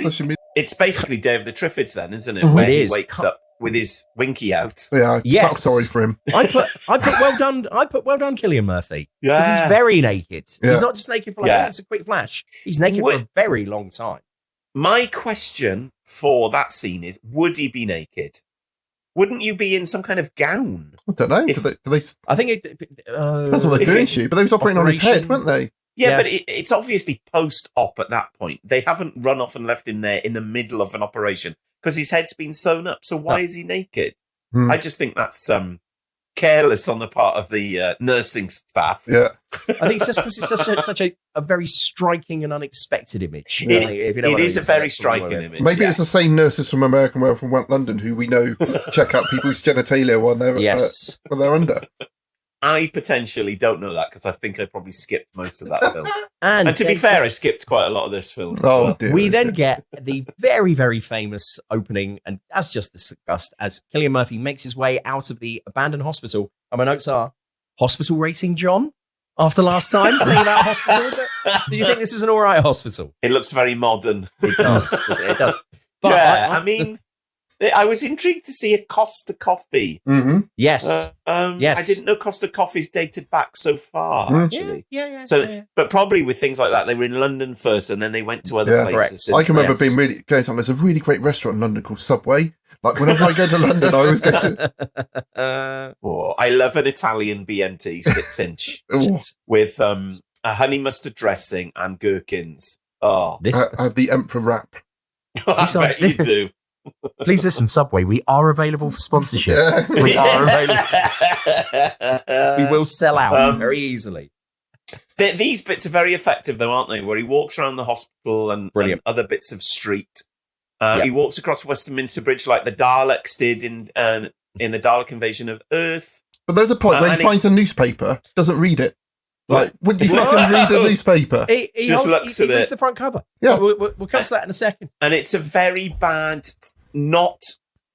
It's basically Day of the Triffids then, isn't it? Where he wakes up with his winky out.
Yeah,
yes.
Sorry for him.
I put well done, Cillian Murphy. Because he's very naked. Yeah. He's not just naked for it's a quick flash. He's naked for a very long time. My question for that scene is, would he be naked? Wouldn't you be in some kind of gown?
I don't know. Do they
I think
that's what they're doing, but they was operating on his head, weren't they?
Yeah, but it's obviously post-op at that point. They haven't run off and left him there in the middle of an operation because his head's been sewn up. So why is he naked? I just think that's careless on the part of the nursing staff.
Yeah.
I think it's just because it's such a very striking and unexpected image.
Yeah.
It is a very striking image.
Maybe it's the same nurses from American Werewolf from London who we know check out people's genitalia when they're under.
I potentially don't know that because I think I probably skipped most of that film.
And
to be fair, I skipped quite a lot of this film.
Oh, dear.
We then get the very, very famous opening, and as just discussed, as Cillian Murphy makes his way out of the abandoned hospital. And my notes are, hospital rating, John? After last time, saying about hospital? Do you think this is an all right hospital?
It looks very modern.
It does. It does. But
yeah, I was intrigued to see a Costa coffee.
Mm-hmm.
Yes.
Yes. I didn't know Costa coffee's dated back so far, actually.
Yeah.
But probably with things like that, they were in London first and then they went to other places.
I can remember being really going to. There's a really great restaurant in London called Subway. Like whenever I go to London, I always get it.
I love an Italian BMT 6-inch with a honey mustard dressing and gherkins. Oh,
I have the Emperor wrap.
I bet you do.
Please listen, Subway. We are available for sponsorship.
We
are available. We will sell out very easily.
These bits are very effective, though, aren't they? Where he walks around the hospital and other bits of street. He walks across Westminster Bridge like the Daleks did in the Dalek invasion of Earth.
But there's a point where he finds a newspaper, doesn't read it. Like, wouldn't you fucking read a newspaper?
He
just looks at it.
Reads the front cover.
Yeah.
We'll come to that in a second.
And it's a very bad, not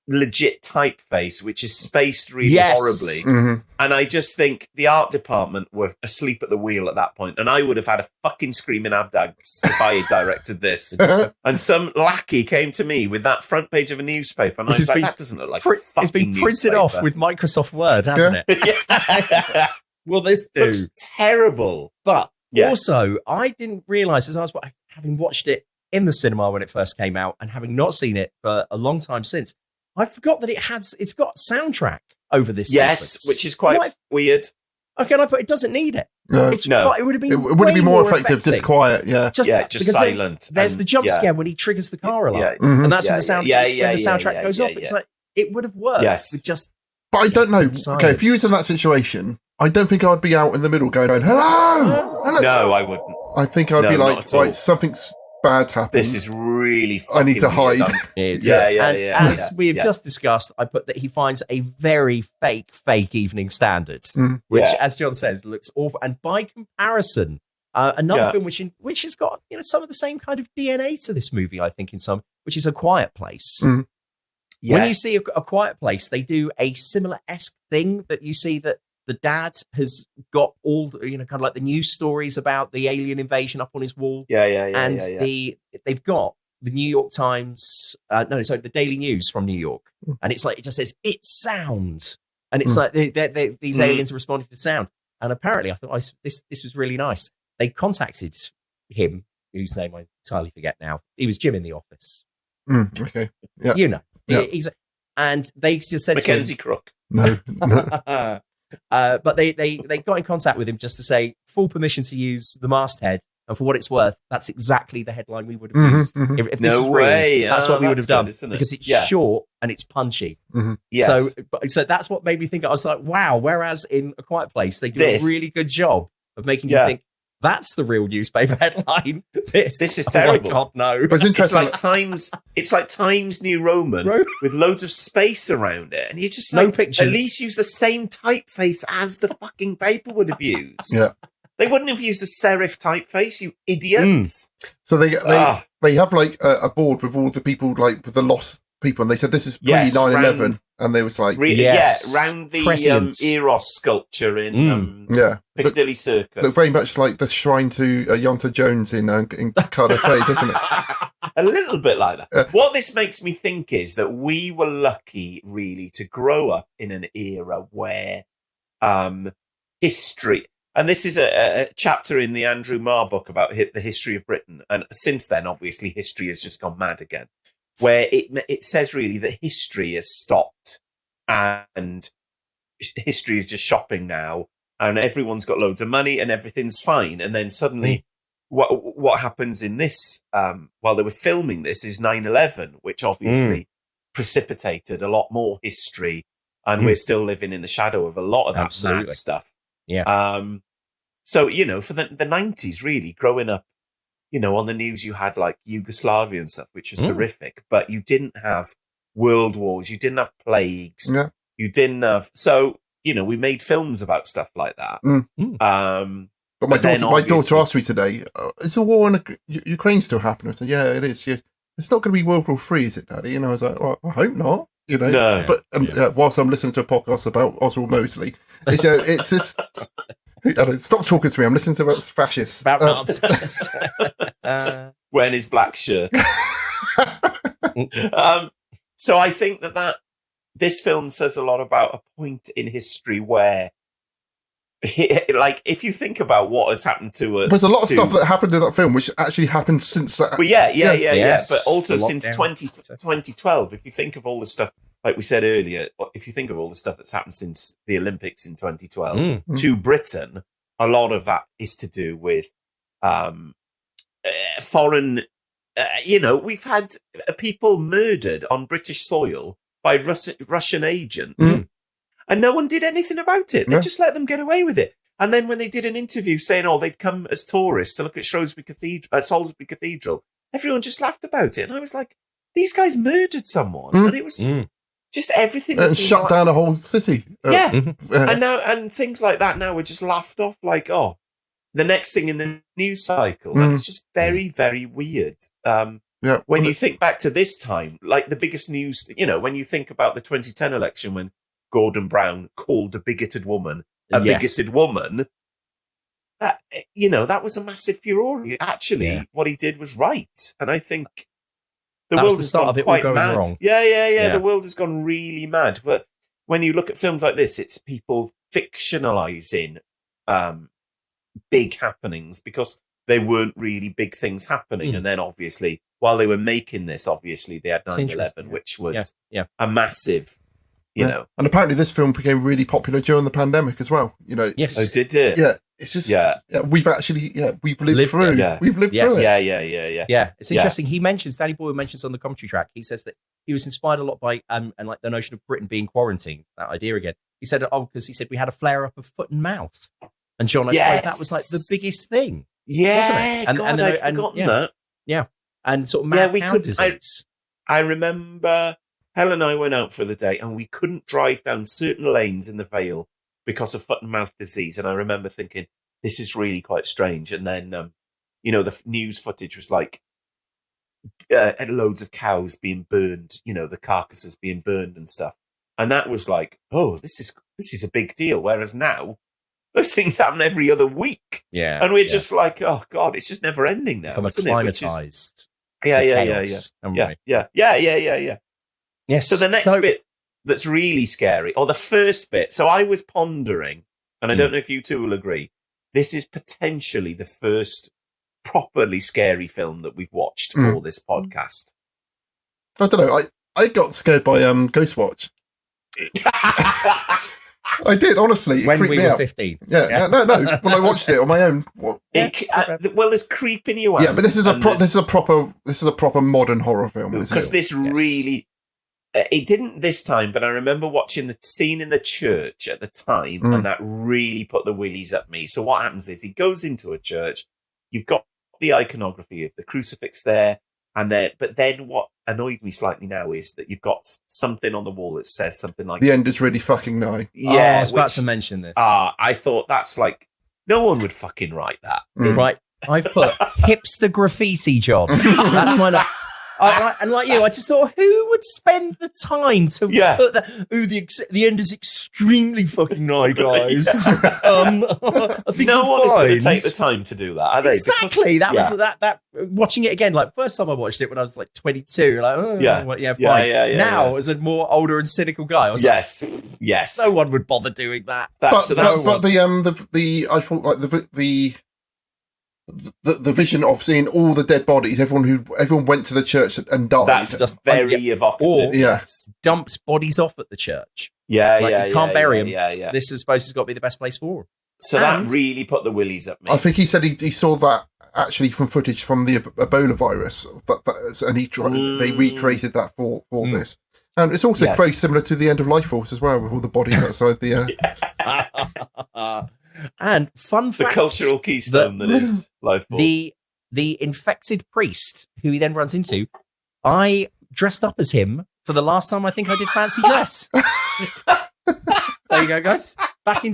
legit typeface, which is spaced really horribly.
Mm-hmm.
And I just think the art department were asleep at the wheel at that point, and I would have had a fucking screaming abdags if I had directed this. And some lackey came to me with that front page of a newspaper, and I was like, that doesn't look like a fucking
It's been printed
newspaper.
off with Microsoft Word, hasn't it? Well, this
looks terrible.
But also, I didn't realise, as I was having watched it in the cinema when it first came out, and having not seen it for a long time since, I forgot that it's got soundtrack over this.
Yes,
sequence.
which is quite weird.
Okay, it doesn't need it.
No.
It would have been.
It would have been more effective, just quiet. Yeah,
just silent.
There's the jump scare when he triggers the car alarm,
Mm-hmm.
and that's when the soundtrack goes off. It's like it would have worked with just.
But I don't know.
Silence.
Okay, if you was in that situation, I don't think I'd be out in the middle going, "Hello."
No, I wouldn't.
I think I'd be like, right, something's bad happened.
This is really
I need to hide.
As we've just discussed, I put that he finds a very fake Evening Standard, which, as John says, looks awful. And by comparison, another film which has got some of the same kind of DNA to this movie, I think, which is A Quiet Place.
Mm.
Yes.
When you see a Quiet Place, they do a similar-esque thing that you see that the dad has got all kind of like the news stories about the alien invasion up on his wall. And they've got the New York Times, the Daily News from New York, and it's like it just says it's sound, and it's like these aliens are responding to sound. And apparently, I thought this was really nice. They contacted him, whose name I entirely forget now. He was Jim in The Office.
Okay, yeah,
and they just said
Mackenzie Crook.
No.
But they got in contact with him just to say full permission to use the masthead, and for what it's worth, that's exactly the headline we would have used. If this was real, that's what we would have done, because it's short and it's punchy.
Mm-hmm.
Yes.
So that's what made me think. I was like, wow. Whereas in A Quiet Place, they do a really good job of making you think that's the real newspaper headline. This
is terrible.
Oh my God, no.
But it's interesting.
It's like Times New Roman with loads of space around it, and you just
no pictures.
At least use the same typeface as the fucking paper would have used.
Yeah,
they wouldn't have used the serif typeface, you idiots.
So they have like a board with all the people, like with the lost people, and they said this is pre 9/11, and they was like
round the Eros sculpture in Piccadilly Circus.
Look very much like the shrine to Yonta Jones in Cardiff Bay, doesn't it?
A little bit like that. What this makes me think is that we were lucky, really, to grow up in an era where history, and this is a chapter in the Andrew Marr book about the history of Britain, and since then, obviously, history has just gone mad again, where it says really that history has stopped and history is just shopping now, and everyone's got loads of money and everything's fine, and then suddenly what happens in this while they were filming this is 9/11, which obviously precipitated a lot more history, and we're still living in the shadow of a lot of that mad stuff.
Yeah.
So, for the 90s, really, growing up, on the news you had like Yugoslavia and stuff, which was horrific, but you didn't have world wars, you didn't have plagues, you didn't have... So, we made films about stuff like that.
But my daughter asked me today, is the war in Ukraine still happening? I said, yeah, it is. It's not going to be World War III, is it, Daddy? And I was like, well, I hope not.
No.
But whilst I'm listening to a podcast about Oswald Mosley, it's just... Stop talking to me. I'm listening to about fascists.
About Nazis.
Wearing his black shirt. So I think that this film says a lot about a point in history where, like, if you think about what has happened to
there's a lot of stuff that happened in that film which actually happened since that.
Well, yeah. But also since 2012, if you think of all the stuff, like we said earlier, if you think of all the stuff that's happened since the Olympics in 2012 to Britain, a lot of that is to do with foreign, we've had people murdered on British soil by Russian agents, and no one did anything about it. They just let them get away with it. And then when they did an interview saying, they'd come as tourists to look at Salisbury Cathedral, everyone just laughed about it. And I was like, these guys murdered someone. And it was... Just everything
and shut down a whole city.
And things like that now are just laughed off like, the next thing in the news cycle. And it's just very, very weird. When you think back to this time, like the biggest news, when you think about the 2010 election when Gordon Brown called a bigoted woman bigoted woman, that was a massive furore. Actually, what he did was right. And I think the world has gone quite mad. Wrong. Yeah. The world has gone really mad. But when you look at films like this, it's people fictionalizing big happenings because they weren't really big things happening. And then obviously, while they were making this, obviously they had 9/11, which was a massive,
And apparently this film became really popular during the pandemic as well.
Yes.
Oh, did it?
Yeah. It's just, we've actually, we've lived through. Yeah. We've lived through it.
Yeah. It's interesting. Danny Boyle mentions on the commentary track, he says that he was inspired a lot by, and like the notion of Britain being quarantined, that idea again. He said, because he said we had a flare up of foot and mouth. And John explained that was like the biggest thing.
Yeah.
Wasn't it?
And I'd forgotten that.
Yeah. And sort of mad cow disease.
I remember Helen and I went out for the day and we couldn't drive down certain lanes in the Vale because of foot and mouth disease. And I remember thinking, this is really quite strange. And then, the news footage was like loads of cows being burned, the carcasses being burned and stuff. And that was like, this is a big deal. Whereas now, those things happen every other week.
Yeah.
And we're just like, oh, God, it's just never ending now.
Become acclimatized.
Yeah.
Yes.
So the next bit that's really scary, or the first bit. So I was pondering, and I don't know if you two will agree, this is potentially the first properly scary film that we've watched for this podcast.
I don't know. I got scared by Ghostwatch. I did, honestly.
When we were 15.
Yeah. No. When I watched it on my own.
Well, it's creeping you out.
Yeah, but this is a proper modern horror film.
Because this really... It didn't this time, but I remember watching the scene in the church at the time, and that really put the willies up me. So what happens is he goes into a church, you've got the iconography of the crucifix there, but then what annoyed me slightly now is that you've got something on the wall that says something like...
The end is really fucking nigh.
Yeah, I was about to mention this.
I thought that's like... No one would fucking write that.
Right, I've put hipster graffiti job. That's my... and like you, I just thought, who would spend the time to put that? The end is extremely fucking nigh, guys. I think
no one is going to take the time to do that, are they?
Exactly. Because, that watching it again, like first time I watched it when I was like 22, like fine. Now, as a more older and cynical guy, I was
yes,
no one would bother doing that.
But I thought like the vision of seeing all the dead bodies, everyone went to the church and died.
That's just very evocative.
Or dumps bodies off at the church. You can't bury them.
Yeah.
This is supposed to be the best place for them.
So that really put the willies up me.
I think he said he saw that actually from footage from the Ebola virus, and they recreated that for this. And it's also very similar to the end of Life Force as well, with all the bodies outside the...
And fun fact...
The cultural keystone that is Life Force.
The infected priest, who he then runs into, I dressed up as him for the last time I think I did fancy dress. There you go, guys. Back in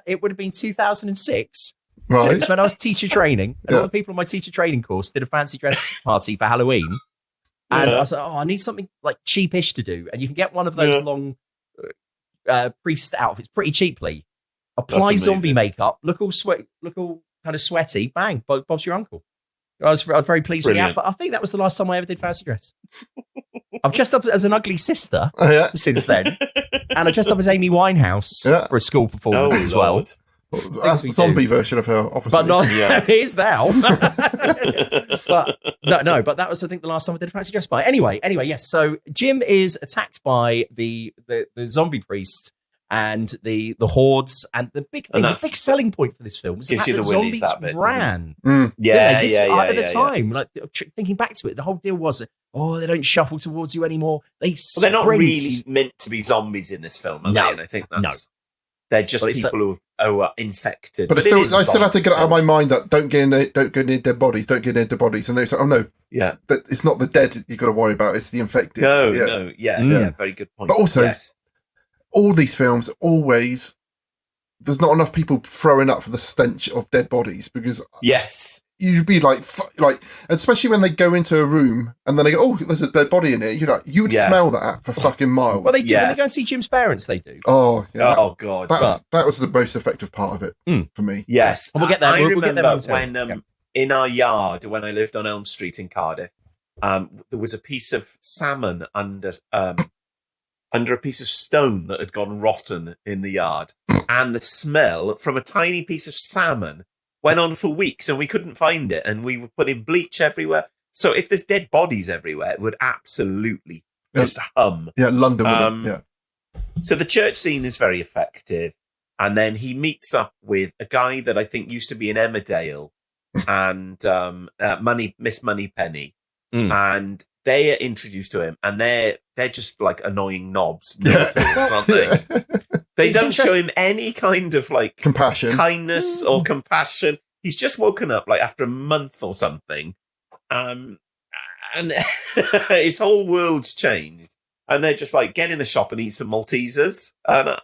it would have been 2006.
Right.
It was when I was teacher training. And all the people on my teacher training course did a fancy dress party for Halloween. And I was like, I need something like cheapish to do. And you can get one of those long priest outfits pretty cheaply. Apply zombie makeup, look all kind of sweaty, bang, Bob's your uncle. I was very pleased with that, but I think that was the last time I ever did fancy dress. I've dressed up as an ugly sister since then. And I dressed up as Amy Winehouse for a school performance as well.
That's a zombie version of her, obviously.
But not it is now. But that was, I think, the last time I did a fancy dress party. Anyway, yes. So Jim is attacked by the zombie priest and the hordes, and the big selling point for this film is the fact that zombies ran.
Mm.
At the time, like thinking back to it, the whole deal was, they don't shuffle towards you anymore. They're
not really meant to be zombies in this film, are they? And I think they're just people who are infected.
But I still had to get out of my mind that don't get near dead bodies, don't get near dead bodies. And they say, that it's not the dead you've got to worry about, it's the infected.
Very good point.
But also, all these films, always, there's not enough people throwing up for the stench of dead bodies, because you'd be like, especially when they go into a room and then they go, oh, there's a dead body in here. You're like, you would smell that for fucking miles.
Well, they do. When they go and see Jim's parents, they do.
Oh, yeah.
God.
That was the most effective part of it for me.
Yes.
And we'll get there.
I
we'll get there
when in our yard, when I lived on Elm Street in Cardiff, there was a piece of salmon under a piece of stone that had gone rotten in the yard. And the smell from a tiny piece of salmon went on for weeks, and we couldn't find it, and we were putting bleach everywhere. So if there's dead bodies everywhere, it would absolutely just hum.
Yeah, London.
So the church scene is very effective, and then he meets up with a guy that I think used to be in Emmerdale, and Miss Moneypenny, and they are introduced to him, and they're just like annoying knobs, aren't they? They don't show him any kind of like
compassion,
kindness, or compassion. He's just woken up like after a month or something, and his whole world's changed. And they're just like, get in the shop and eat some Maltesers. And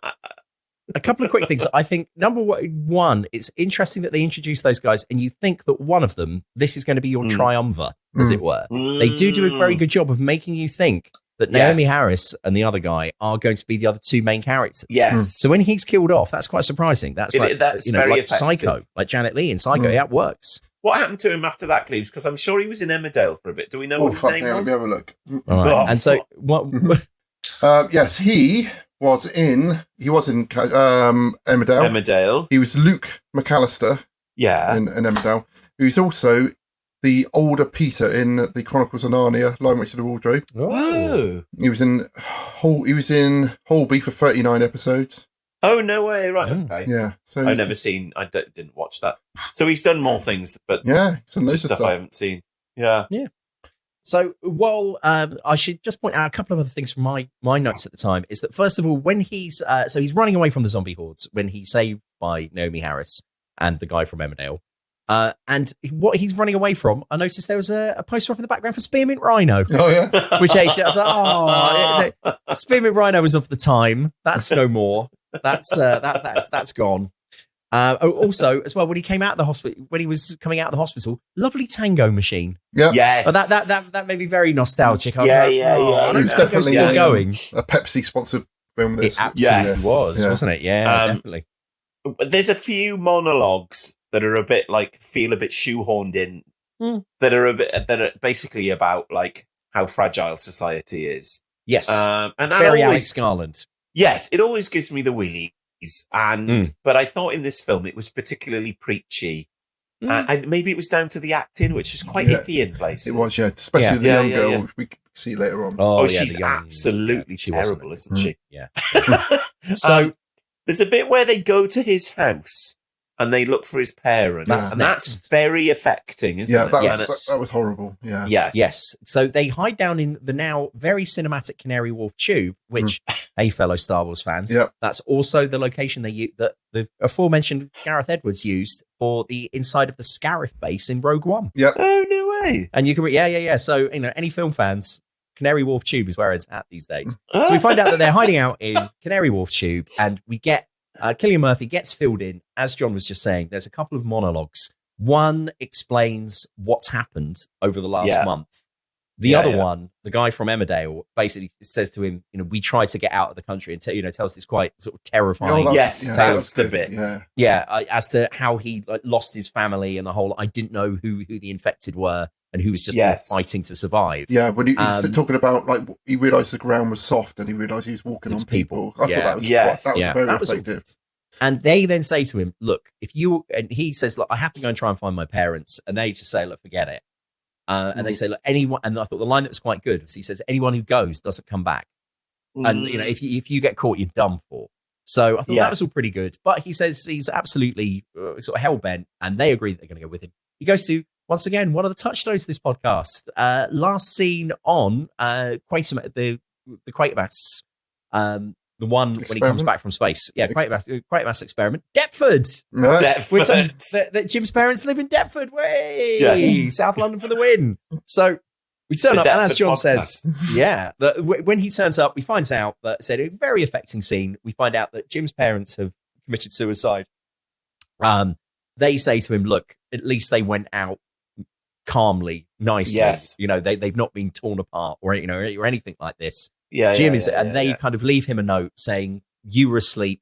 a couple of quick things. I think number one, it's interesting that they introduce those guys, and you think that one of them, this is going to be your triumvirate, as it were. They do a very good job of making you think that Naomi Harris and the other guy are going to be the other two main characters.
Yes.
So when he's killed off, that's quite surprising. That's very like
effective.
Psycho, like Janet Leigh in Psycho. Yeah, it works.
What happened to him after that, Cleves? Because I'm sure he was in Emmerdale for a bit. Do we know what his name was?
Let me have a look.
All right. And so what?
Yes, he was in Emmerdale. He was Luke McAllister.
Yeah.
In Emmerdale. Who's also the older Peter in the Chronicles of Narnia, Lion, Witch and the Wardrobe.
Oh.
He was in Holby for 39 episodes.
Oh, no way. Right. Okay.
Yeah. So
I didn't watch that. So he's done more things, but
some
stuff I haven't seen. Yeah.
Yeah. So while I should just point out a couple of other things from my notes at the time is that, first of all, when he's running away from the zombie hordes, when he's saved by Naomi Harris and the guy from Emmerdale, and what he's running away from, I noticed there was a poster up in the background for Spearmint Rhino.
Oh, yeah.
Which I was like, Spearmint Rhino was of the time. That's no more. That's gone. Also, as well, when he came out of the hospital, when he was coming out of the hospital, lovely tango machine.
Yeah,
yes.
But that made me very nostalgic. I was
It was definitely
still going.
A Pepsi sponsored film.
It absolutely was, wasn't it? Yeah, definitely.
There's a few monologues that are feel a bit shoehorned in. That are basically about like how fragile society is.
Yes,
and that
very
always,
Alex Garland.
Yes, it always gives me the willies. But I thought in this film it was particularly preachy, and maybe it was down to the acting, which is quite iffy in places.
It was, especially the young girl. We see later on.
Oh, she's absolutely terrible, isn't she?
Yeah.
So there's a bit where they go to his house, and they look for his parents. That's very affecting, isn't it?
That was horrible. Yeah.
Yes. So they hide down in the now very cinematic Canary Wharf Tube, which, hey, fellow Star Wars fans, that's also the location that the aforementioned Gareth Edwards used for the inside of the Scarif base in Rogue One.
Yeah.
Oh, no way.
And you can, So, any film fans, Canary Wharf Tube is where it's at these days. So we find out that they're hiding out in Canary Wharf Tube, and we get Cillian Murphy gets filled in, as John was just saying. There's a couple of monologues. One explains what's happened over the last month. The other one, the guy from Emmerdale, basically says to him, we tried to get out of the country, and tells this quite sort of terrifying.
That's the bit.
As to how he lost his family and the whole. I didn't know who the infected were and who was just fighting to survive.
Yeah, when he's talking about he realised the ground was soft and he realised he was walking on people. I thought that was very effective.
And they then say to him, look, and he says, look, I have to go and try and find my parents. And they just say, look, forget it. And they say, look, anyone, and I thought the line that was quite good was he says, anyone who goes doesn't come back. And, if you get caught, you're done for. So I thought that was all pretty good. But he says he's absolutely sort of hell-bent, and they agree that they're going to go with him. He goes to, once again, one of the touchstones of this podcast. Last seen on the Quatermass, the one when he comes back from space. Yeah, Quatermass experiment. Deptford. That Jim's parents live in Deptford. Way, South London for the win. So we turn up, and as John says, when he turns up, we find out that it's a very affecting scene. We find out that Jim's parents have committed suicide. They say to him, look, at least they went out calmly, nicely. Yes. They've not been torn apart or anything like this. Jim is, and they kind of leave him a note saying, "You were asleep.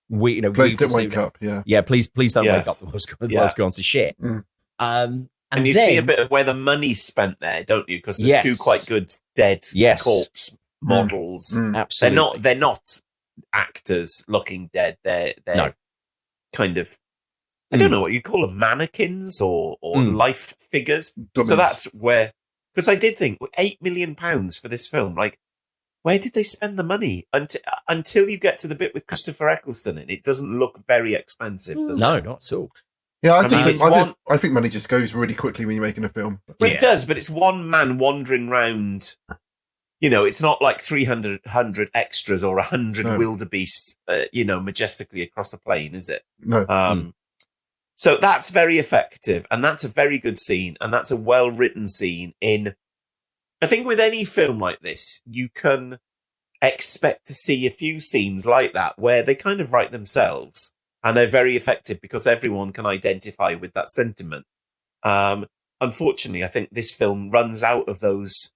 Please don't wake up."
Please don't wake up. The world's gone to shit.
And you see a bit of where the money's spent there, don't you? Because there's two quite good dead corpse models.
Absolutely,
they're not actors looking dead. They're kind of. I don't know what you call them, mannequins or life figures. Dummies. So that's where, because I did think £8 million for this film. Like, where did they spend the money? Until you get to the bit with Christopher Eccleston in it, doesn't look very expensive. Does it?
Not at all.
Yeah, I think money just goes really quickly when you're making a film.
Well, it does, but it's one man wandering round. It's not like 300 extras or 100 wildebeest, majestically across the plain, is it?
No.
So that's very effective, and that's a very good scene, and that's a well-written scene. I think with any film like this, you can expect to see a few scenes like that where they kind of write themselves, and they're very effective because everyone can identify with that sentiment. Unfortunately, I think this film runs out of those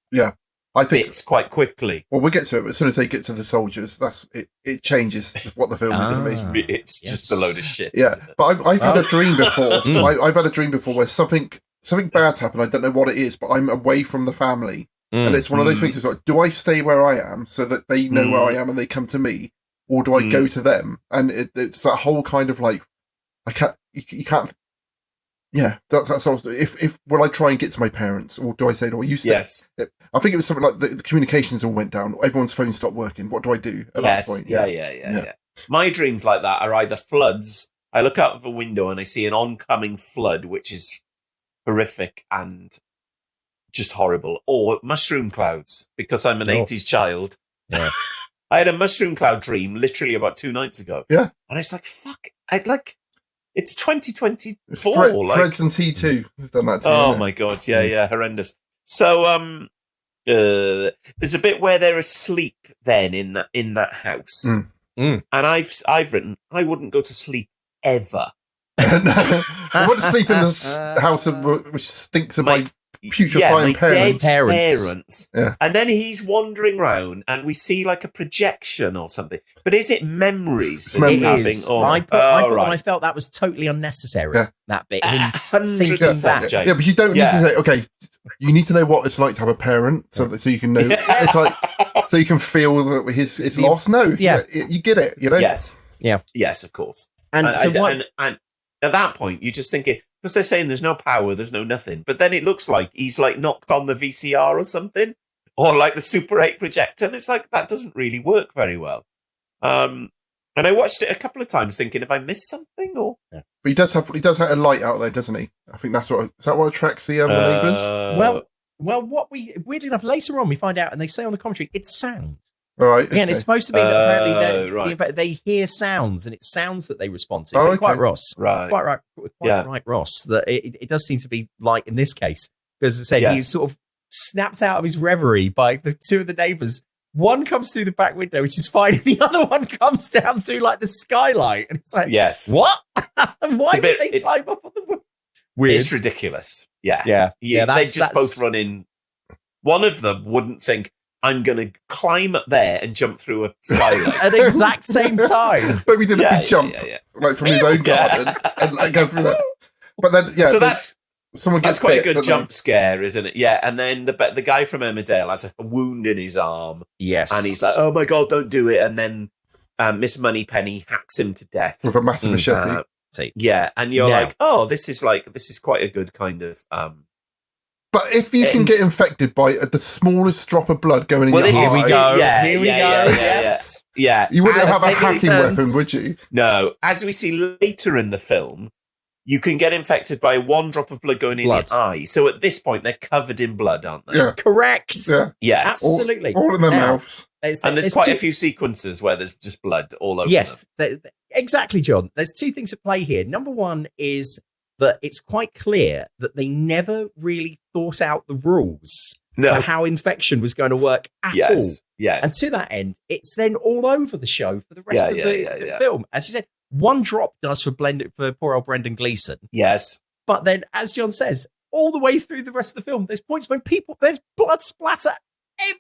bits quite quickly.
Well, we'll get to it, but as soon as they get to the soldiers, it changes what the film is.
It's just a load of shit.
Yeah, but I've had a dream before. I've had a dream before where something bad's happened. I don't know what it is, but I'm away from the family, and it's one of those things. It's like, do I stay where I am so that they know where I am and they come to me, or do I go to them? And it's that whole kind of like, you can't. Yeah, that's also, if will I try and get to my parents, or do I say, "Oh, you stay"?
Yes.
I think it was something like the communications all went down. Everyone's phone stopped working. What do I do at that point?
Yeah. My dreams like that are either floods. I look out of a window and I see an oncoming flood, which is horrific and just horrible, or mushroom clouds, because I'm an 80s child.
Yeah.
I had a mushroom cloud dream literally about 2 nights ago.
Yeah.
And it's like, fuck, it's 2024.
Threads and T2 has done that too.
My God. Yeah, horrendous. So there's a bit where they're asleep then in that house. And I've written, I wouldn't go to sleep ever.
I want to sleep in this house which stinks of my putrefying parents.
Yeah. And then he's wandering around and we see like a projection or something. But is it memories?
It is. I felt that was totally unnecessary.
Yeah.
That bit.
100%.
Yeah, but you don't need to say, okay, you need to know what it's like to have a parent so you can know. It's like, so you can feel that his loss. No, you get it,
Yes.
Yeah.
Yes, of course.
And
at that point, you're just thinking, because they're saying there's no power, there's no nothing. But then it looks like he's like knocked on the VCR or something, or like the Super 8 projector. And it's like, that doesn't really work very well. And And I watched it a couple of times thinking, have I missed something? Or
But he does have a light out there, doesn't he? I think is that what attracts the neighbours?
Well, weirdly enough, later on we find out, and they say on the commentary, it's sound.
All right.
Again,
okay.
it's supposed to be that apparently they hear sounds, and it's sounds that they respond to.
Okay.
Quite Ross.
Right.
Quite right, Ross. That it does seem to be light in this case. Because as I said, he's sort of snapped out of his reverie by the two of the neighbours. One comes through the back window, which is fine, and the other one comes down through like the skylight. And it's like, what? Why did they climb up on the window? Weird.
It's ridiculous. Yeah.
Yeah.
They just both run in. One of them wouldn't think, I'm going to climb up there and jump through a skylight.
At the exact same time.
But we did a big jump, like from his own garden, and like go through that. But then,
so that's quite a good jump
they?
scare, isn't it? Yeah, and then the guy from Emmerdale has a wound in his arm.
Yes.
And he's like, oh my God, don't do it. And then Miss Moneypenny hacks him to death.
With a massive machete.
Yeah, and you're like, oh, this is quite a good kind of...
But if you can get infected by the smallest drop of blood going in your eye...
Here we go.
Yes. Yeah.
You wouldn't have a hacking weapon, would you?
No. As we see later in the film, you can get infected by one drop of blood going in your eye. So at this point, they're covered in blood, aren't they?
Yeah.
Correct.
Yeah.
Yes.
Absolutely.
All in their mouths.
And there's quite a few sequences where there's just blood all over them.
Exactly, John. There's two things at play here. Number one is that it's quite clear that they never really thought out the rules for how infection was going to work at all.
Yes.
And to that end, it's then all over the show for the rest of the film. As you said, one drop does for poor old Brendan Gleeson.
Yes.
But then, as John says, all the way through the rest of the film, there's points when there's blood splatter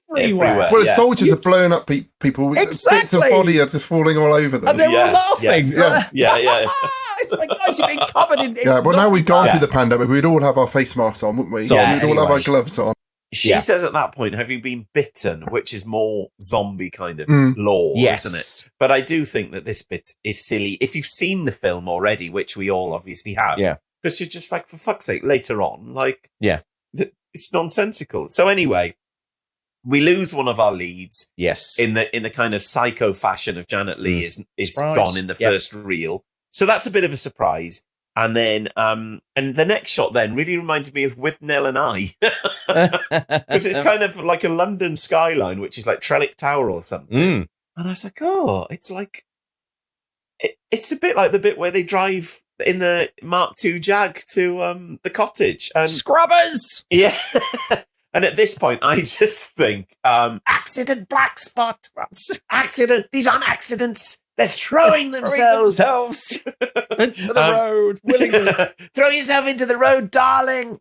everywhere.
Well, the soldiers are blowing up people.
Exactly.
Bits of body are just falling all over them.
And they're all laughing.
Yeah.
It's like, guys, you've been covered in
well, now we've gone through the pandemic, we'd all have our face masks on, wouldn't we? We'd all have our gloves on.
She says at that point, have you been bitten? Which is more zombie kind of lore, isn't it? But I do think that this bit is silly. If you've seen the film already, which we all obviously have, because you're just like, for fuck's sake, later on, like, it's nonsensical. So anyway, we lose one of our leads.
Yes.
In the kind of psycho fashion of Janet Leigh is gone in the first reel. So that's a bit of a surprise. And then, and the next shot then really reminded me of With Nell and I. Because it's kind of like a London skyline, which is like Trellick Tower or something. And I was like, oh, it's like, it's a bit like the bit where they drive in the Mark II Jag to the cottage. And
Scrubbers!
Yeah. And at this point, I just think, accident, black spot, accident. These aren't accidents. They're throwing themselves
into the road. Willingly.
Throw yourself into the road, darling.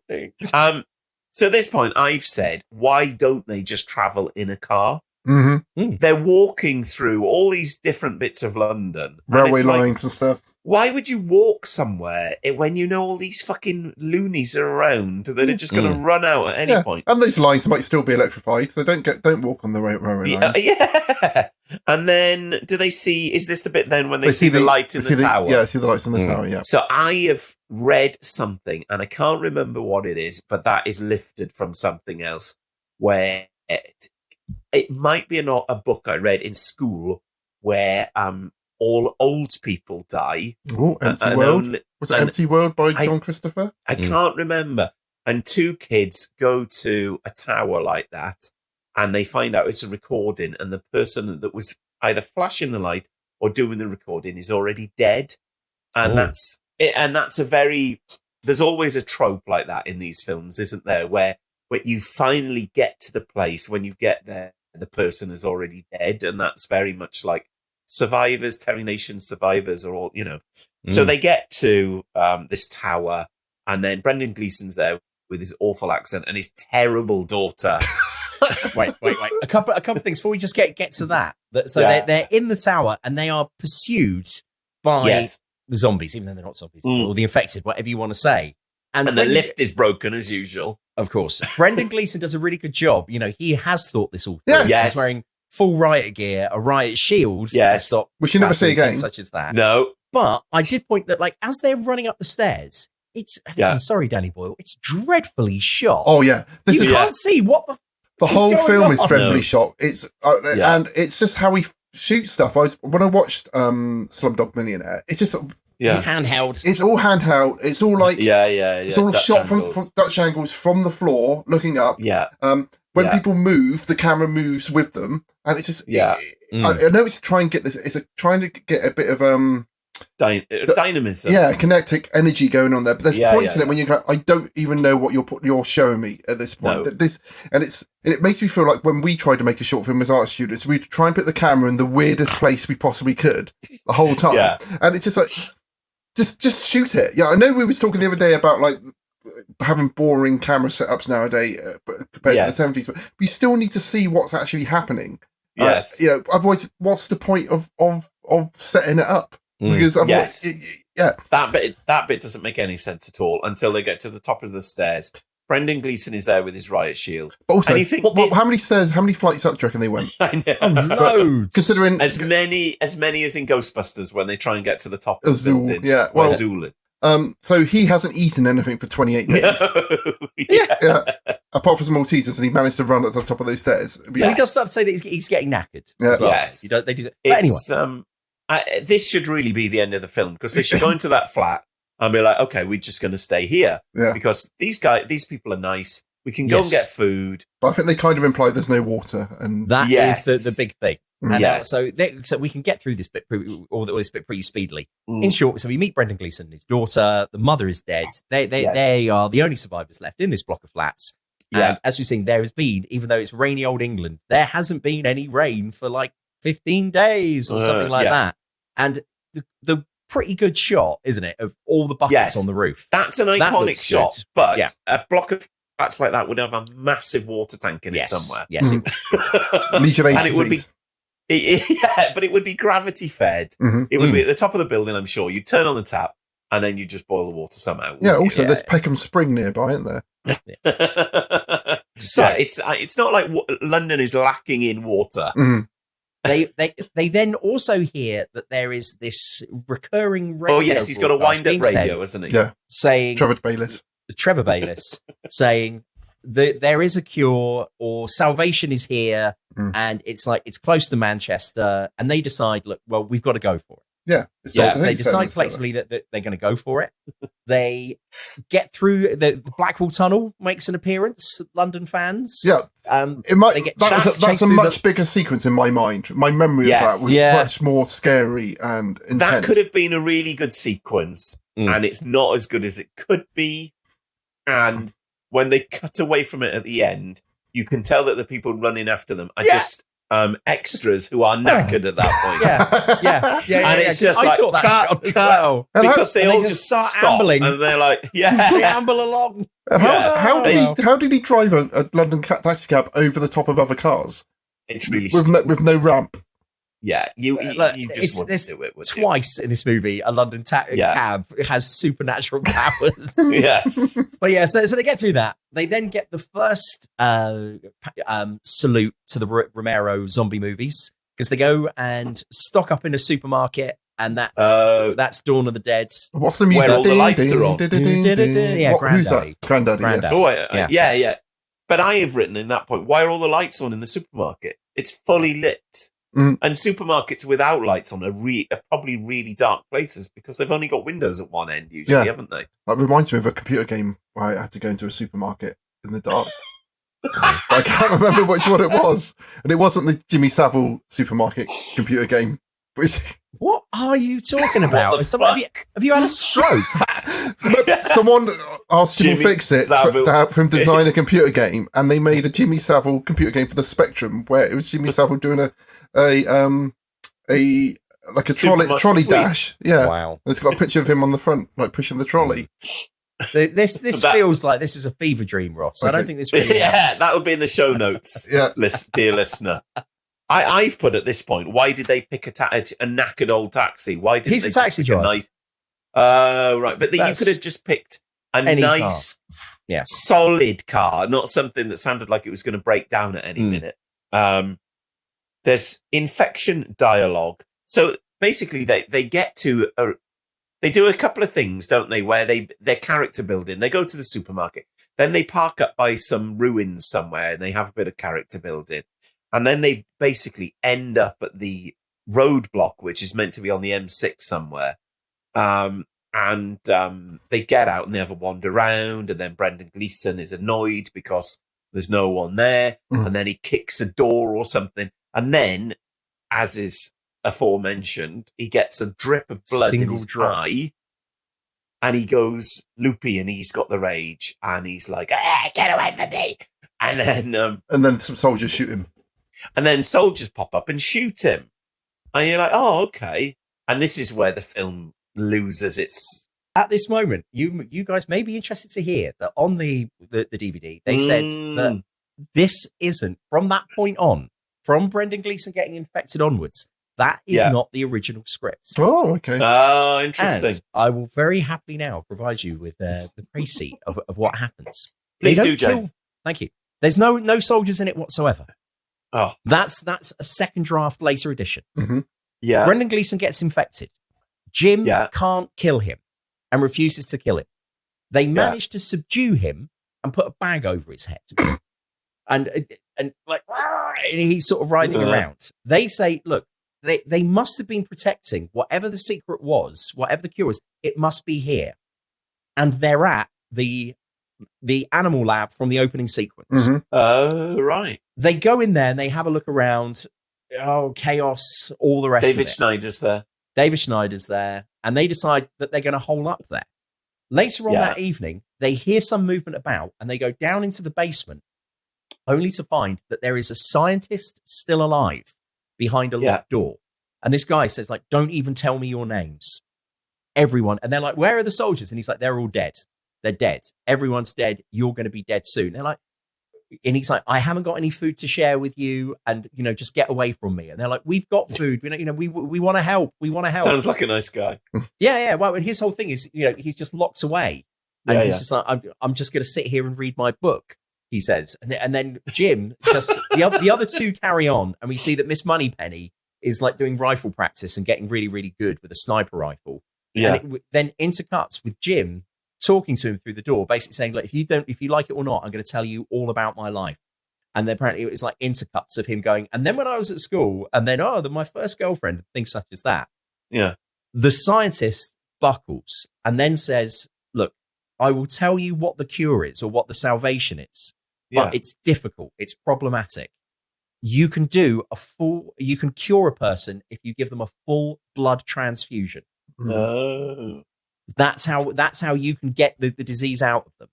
So at this point, I've said, why don't they just travel in a car?
Mm-hmm.
They're walking through all these different bits of London.
Railway lines and stuff.
Why would you walk somewhere when you know all these fucking loonies are around that are just going to run out at any point?
And those lines might still be electrified, so don't walk on the railway lines.
Yeah. And then, do they see? Is this the bit then when they see the light in the tower?
Yeah, see the lights in the tower. Yeah.
So I have read something, and I can't remember what it is, but that is lifted from something else. Where it might be a book I read in school, where all old people die.
Oh, Empty World. Was it Empty World by John Christopher?
I can't remember. And two kids go to a tower like that, and they find out it's a recording, and the person that was either flashing the light or doing the recording is already dead. And that's it. And that's there's always a trope like that in these films, isn't there? Where you finally get to the place, when you get there, the person is already dead. And that's very much like Survivors, Terry Nation survivors are all, So they get to this tower, and then Brendan Gleeson's there with his awful accent and his terrible daughter.
Wait. A couple of things before we just get to that. So they're in the tower, and they are pursued by the zombies, even though they're not zombies, or the infected, whatever you want to say. And
the lift is broken as usual.
Of course. Brendan Gleeson does a really good job. He has thought this all through.
Yes.
He's wearing full riot gear, a riot shield to stop.
Which you never see again.
Such as that.
No.
But I did point that, like, as they're running up the stairs, I'm sorry, Danny Boyle, it's dreadfully shot.
Oh, yeah.
You can't see what
the whole film is dreadfully shot. It's and it's just how shoot stuff. When I watched Slumdog Millionaire, it's just
handheld.
It's all handheld. It's all like It's all
Dutch
shot from
angles.
Dutch angles from the floor, looking up.
Yeah.
When people move, the camera moves with them, and it's just I know it's trying to get this. It's trying to get a bit of
dynamism.
Yeah, kinetic energy going on there. But there's points in it when you go, I don't even know what you're showing me at this point.
No.
It makes me feel like when we tried to make a short film as art students, we'd try and put the camera in the weirdest place we possibly could the whole time. Yeah. And it's just like, just shoot it. Yeah, I know we was talking the other day about like having boring camera setups nowadays compared to the 70s, but we still need to see what's actually happening.
Yes.
Otherwise, what's the point of setting it up? Because otherwise,
that bit doesn't make any sense at all until they get to the top of the stairs. Brendan Gleeson is there with his riot shield.
But also, how many flights up do you reckon they went?
I know.
Loads.
Considering
as many as in Ghostbusters when they try and get to the top of the
Azul,
building.
yeah.
Well, Azul.
So he hasn't eaten anything for 28 days. Apart from some Maltesers, and he managed to run at the top of those stairs.
He does start to say that he's getting knackered.
Yeah.
As well.
Yes.
But anyway.
This should really be the end of the film because they should go into that flat and be like, okay, we're just going to stay here because these people are nice. We can go and get food.
But I think they kind of imply there's no water, and
that is the big thing. And so we can get through this bit pretty speedily. In short, so we meet Brendan Gleeson and his daughter. The mother is dead. They are the only survivors left in this block of flats.
Yeah.
And as we've seen, there has been, even though it's rainy old England, there hasn't been any rain for like 15 days or something like that. And the pretty good shot, isn't it, of all the buckets on the roof?
That's an iconic shot, but a block of flats like that would have a massive water tank in it somewhere.
Yes,
and
it would be. But it would be gravity fed. It would be at the top of the building, I'm sure. You turn on the tap and then you just boil the water somehow.
Yeah, also there's Peckham Spring nearby, isn't there?
So it's not like London is lacking in water.
They then also hear that there is this recurring radio.
Oh yes, he's got a wind-up radio, hasn't he?
Yeah,
saying
Trevor Bayliss
saying that there is a cure or salvation is here, and it's close to Manchester, and they decide, look, well, we've got to go for it.
Yeah,
so they decide flexibly that they're going to go for it. They get through the Blackwall Tunnel, makes an appearance. London fans,
that's a much bigger sequence in my mind. My memory of that was much more scary and intense.
That could have been a really good sequence, and it's not as good as it could be. And when they cut away from it at the end, you can tell that the people running after them are just extras who are knackered at that point. And it's just like, because they all just start ambling. And they're like,
they amble along.
How did he drive a London taxi cab over the top of other cars?
It's really
with no ramp.
Yeah, you just wouldn't do it.
Twice in this movie, a London cab has supernatural powers.
Yes,
but so they get through that. They then get the first salute to the Romero zombie movies because they go and stock up in a supermarket, and that's Dawn of the Dead.
What's the music?
Where all the lights are on.
Yeah,
who's that? Granddaddy. Yes.
Yeah. But I have written in that point, why are all the lights on in the supermarket? It's fully lit. And supermarkets without lights on are probably really dark places because they've only got windows at one end usually, haven't they?
That reminds me of a computer game where I had to go into a supermarket in the dark. I can't remember which one it was. And it wasn't the Jimmy Savile supermarket computer game.
What are you talking about? Have you had a stroke?
Someone asked him to fix it to help him design a computer game, and they made a Jimmy Savile computer game for the Spectrum where it was Jimmy Savile doing a trolley dash. Yeah.
Wow.
And it's got a picture of him on the front, like pushing the trolley.
This feels like this is a fever dream, Ross. Okay. I don't think this really happened.
That would be in the show notes, dear listener. I've put at this point, why did they pick a knackered old taxi? Why didn't
He's a taxi driver.
Right. But you could have just picked a nice, solid car, not something that sounded like it was going to break down at any minute. There's infection dialogue. So basically they get to they do a couple of things, don't they, where their character building. They go to the supermarket, then they park up by some ruins somewhere and they have a bit of character building. And then they basically end up at the roadblock, which is meant to be on the M6 somewhere. And they get out and they have a wander around, and then Brendan Gleeson is annoyed because there's no one there, and then he kicks a door or something, and then, as is aforementioned, he gets a drip of blood in his eye, and he goes loopy, and he's got the rage, and he's like, get away from me! And then
some soldiers shoot him.
And then soldiers pop up and shoot him. And you're like, oh, okay. And this is where the film loses its...
At this moment, you guys may be interested to hear that on the DVD, they said that this isn't, from that point on, from Brendan Gleeson getting infected onwards, that is not the original script.
Oh, okay.
Oh, interesting.
And I will very happily now provide you with the précis of what happens.
Please do, James.
Thank you. There's no soldiers in it whatsoever.
Oh,
that's a second draft, later edition.
Mm-hmm.
Yeah.
Brendan Gleeson gets infected. Jim can't kill him and refuses to kill him. They manage to subdue him and put a bag over his head, and he's sort of riding around. They say, look, they must have been protecting whatever the secret was, whatever the cure was. It must be here, and they're at the animal lab from the opening sequence.
Mm-hmm.
Oh, right.
They go in there and they have a look around. Oh, chaos, all the rest of it. David Schneider's there, and they decide that they're going to hole up there. Later on that evening, they hear some movement about, and they go down into the basement, only to find that there is a scientist still alive behind a locked door. And this guy says, like, don't even tell me your names. Everyone. And they're like, where are the soldiers? And he's like, they're all dead. They're dead. Everyone's dead. You're going to be dead soon. They're like, and he's like, I haven't got any food to share with you, and just get away from me. And they're like, we've got food. We want to help. We want to help.
Sounds like a nice guy.
Yeah. Well, and his whole thing is, he's just locked away, and he's just like, I'm just going to sit here and read my book. He says, and then Jim just the other two carry on, and we see that Miss Moneypenny is like doing rifle practice and getting really, really good with a sniper rifle.
Yeah.
And it then intercuts with Jim talking to him through the door, basically saying, like, if you like it or not, I'm going to tell you all about my life. And then apparently it was like intercuts of him going, and then when I was at school, and then, my first girlfriend, things such as that.
Yeah.
The scientist buckles and then says, look, I will tell you what the cure is or what the salvation is, but it's difficult. It's problematic. You can cure a person if you give them a full blood transfusion.
Oh.
That's how you can get the disease out of them.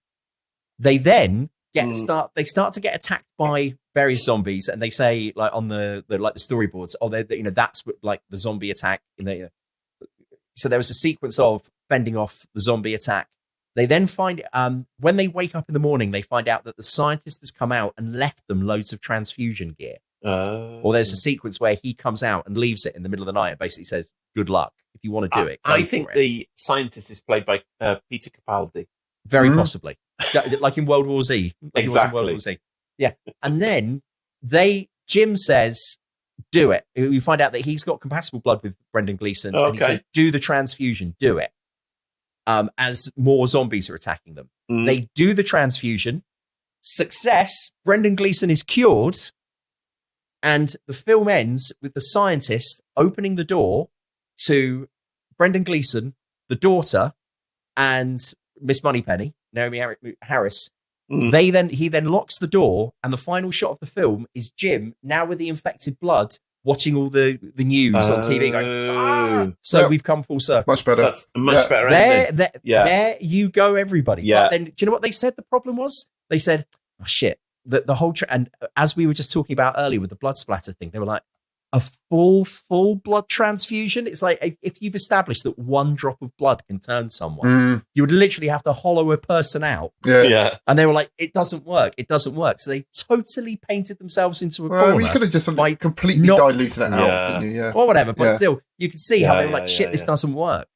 They then start to get attacked by various zombies, and they say, like, on the storyboards, that's what, like, the zombie attack. So there was a sequence of fending off the zombie attack. They then find when they wake up in the morning, they find out that the scientist has come out and left them loads of transfusion gear. Or there's a sequence where he comes out and leaves it in the middle of the night and basically says, good luck if you want to do it.
I think the scientist is played by Peter Capaldi.
Very possibly. Like in World War Z.
Exactly.
World War Z. Yeah. And then Jim says, do it. We find out that he's got compatible blood with Brendan Gleeson.
Okay.
And he says, do the transfusion, do it. As more zombies are attacking them. They do the transfusion. Success. Brendan Gleeson is cured. And the film ends with the scientist opening the door to Brendan Gleeson, the daughter, and Miss Moneypenny, Naomi Harris. He then locks the door, and the final shot of the film is Jim, now with the infected blood, watching all the news on TV going, So we've come full circle.
Much better.
That's much better.
There you go, everybody.
Yeah.
But then, do you know what they said the problem was? They said, oh, shit. The whole and as we were just talking about earlier with the blood splatter thing, they were like, a full blood transfusion. It's like, if you've established that one drop of blood can turn someone, you would literally have to hollow a person out.
Yeah.
And they were like, it doesn't work. So they totally painted themselves into a corner.
You could have just completely diluted it out. Yeah.
Or whatever. But still, you could see how they were like, shit, this doesn't work.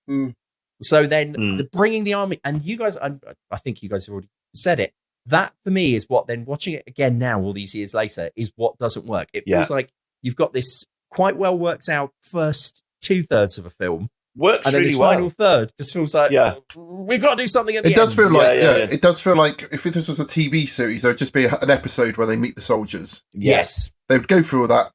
So then bringing the army, and you guys, I think you guys have already said it. That for me is what, then watching it again now, all these years later, is what doesn't work. It feels like you've got this quite well worked out first 2/3 of a film.
Works
and then
really
this
well.
final third just feels like, we've got to do something at the end.
It does feel like, it does feel like if this was a TV series, there would just be an episode where they meet the soldiers.
Yes.
They would go through all that,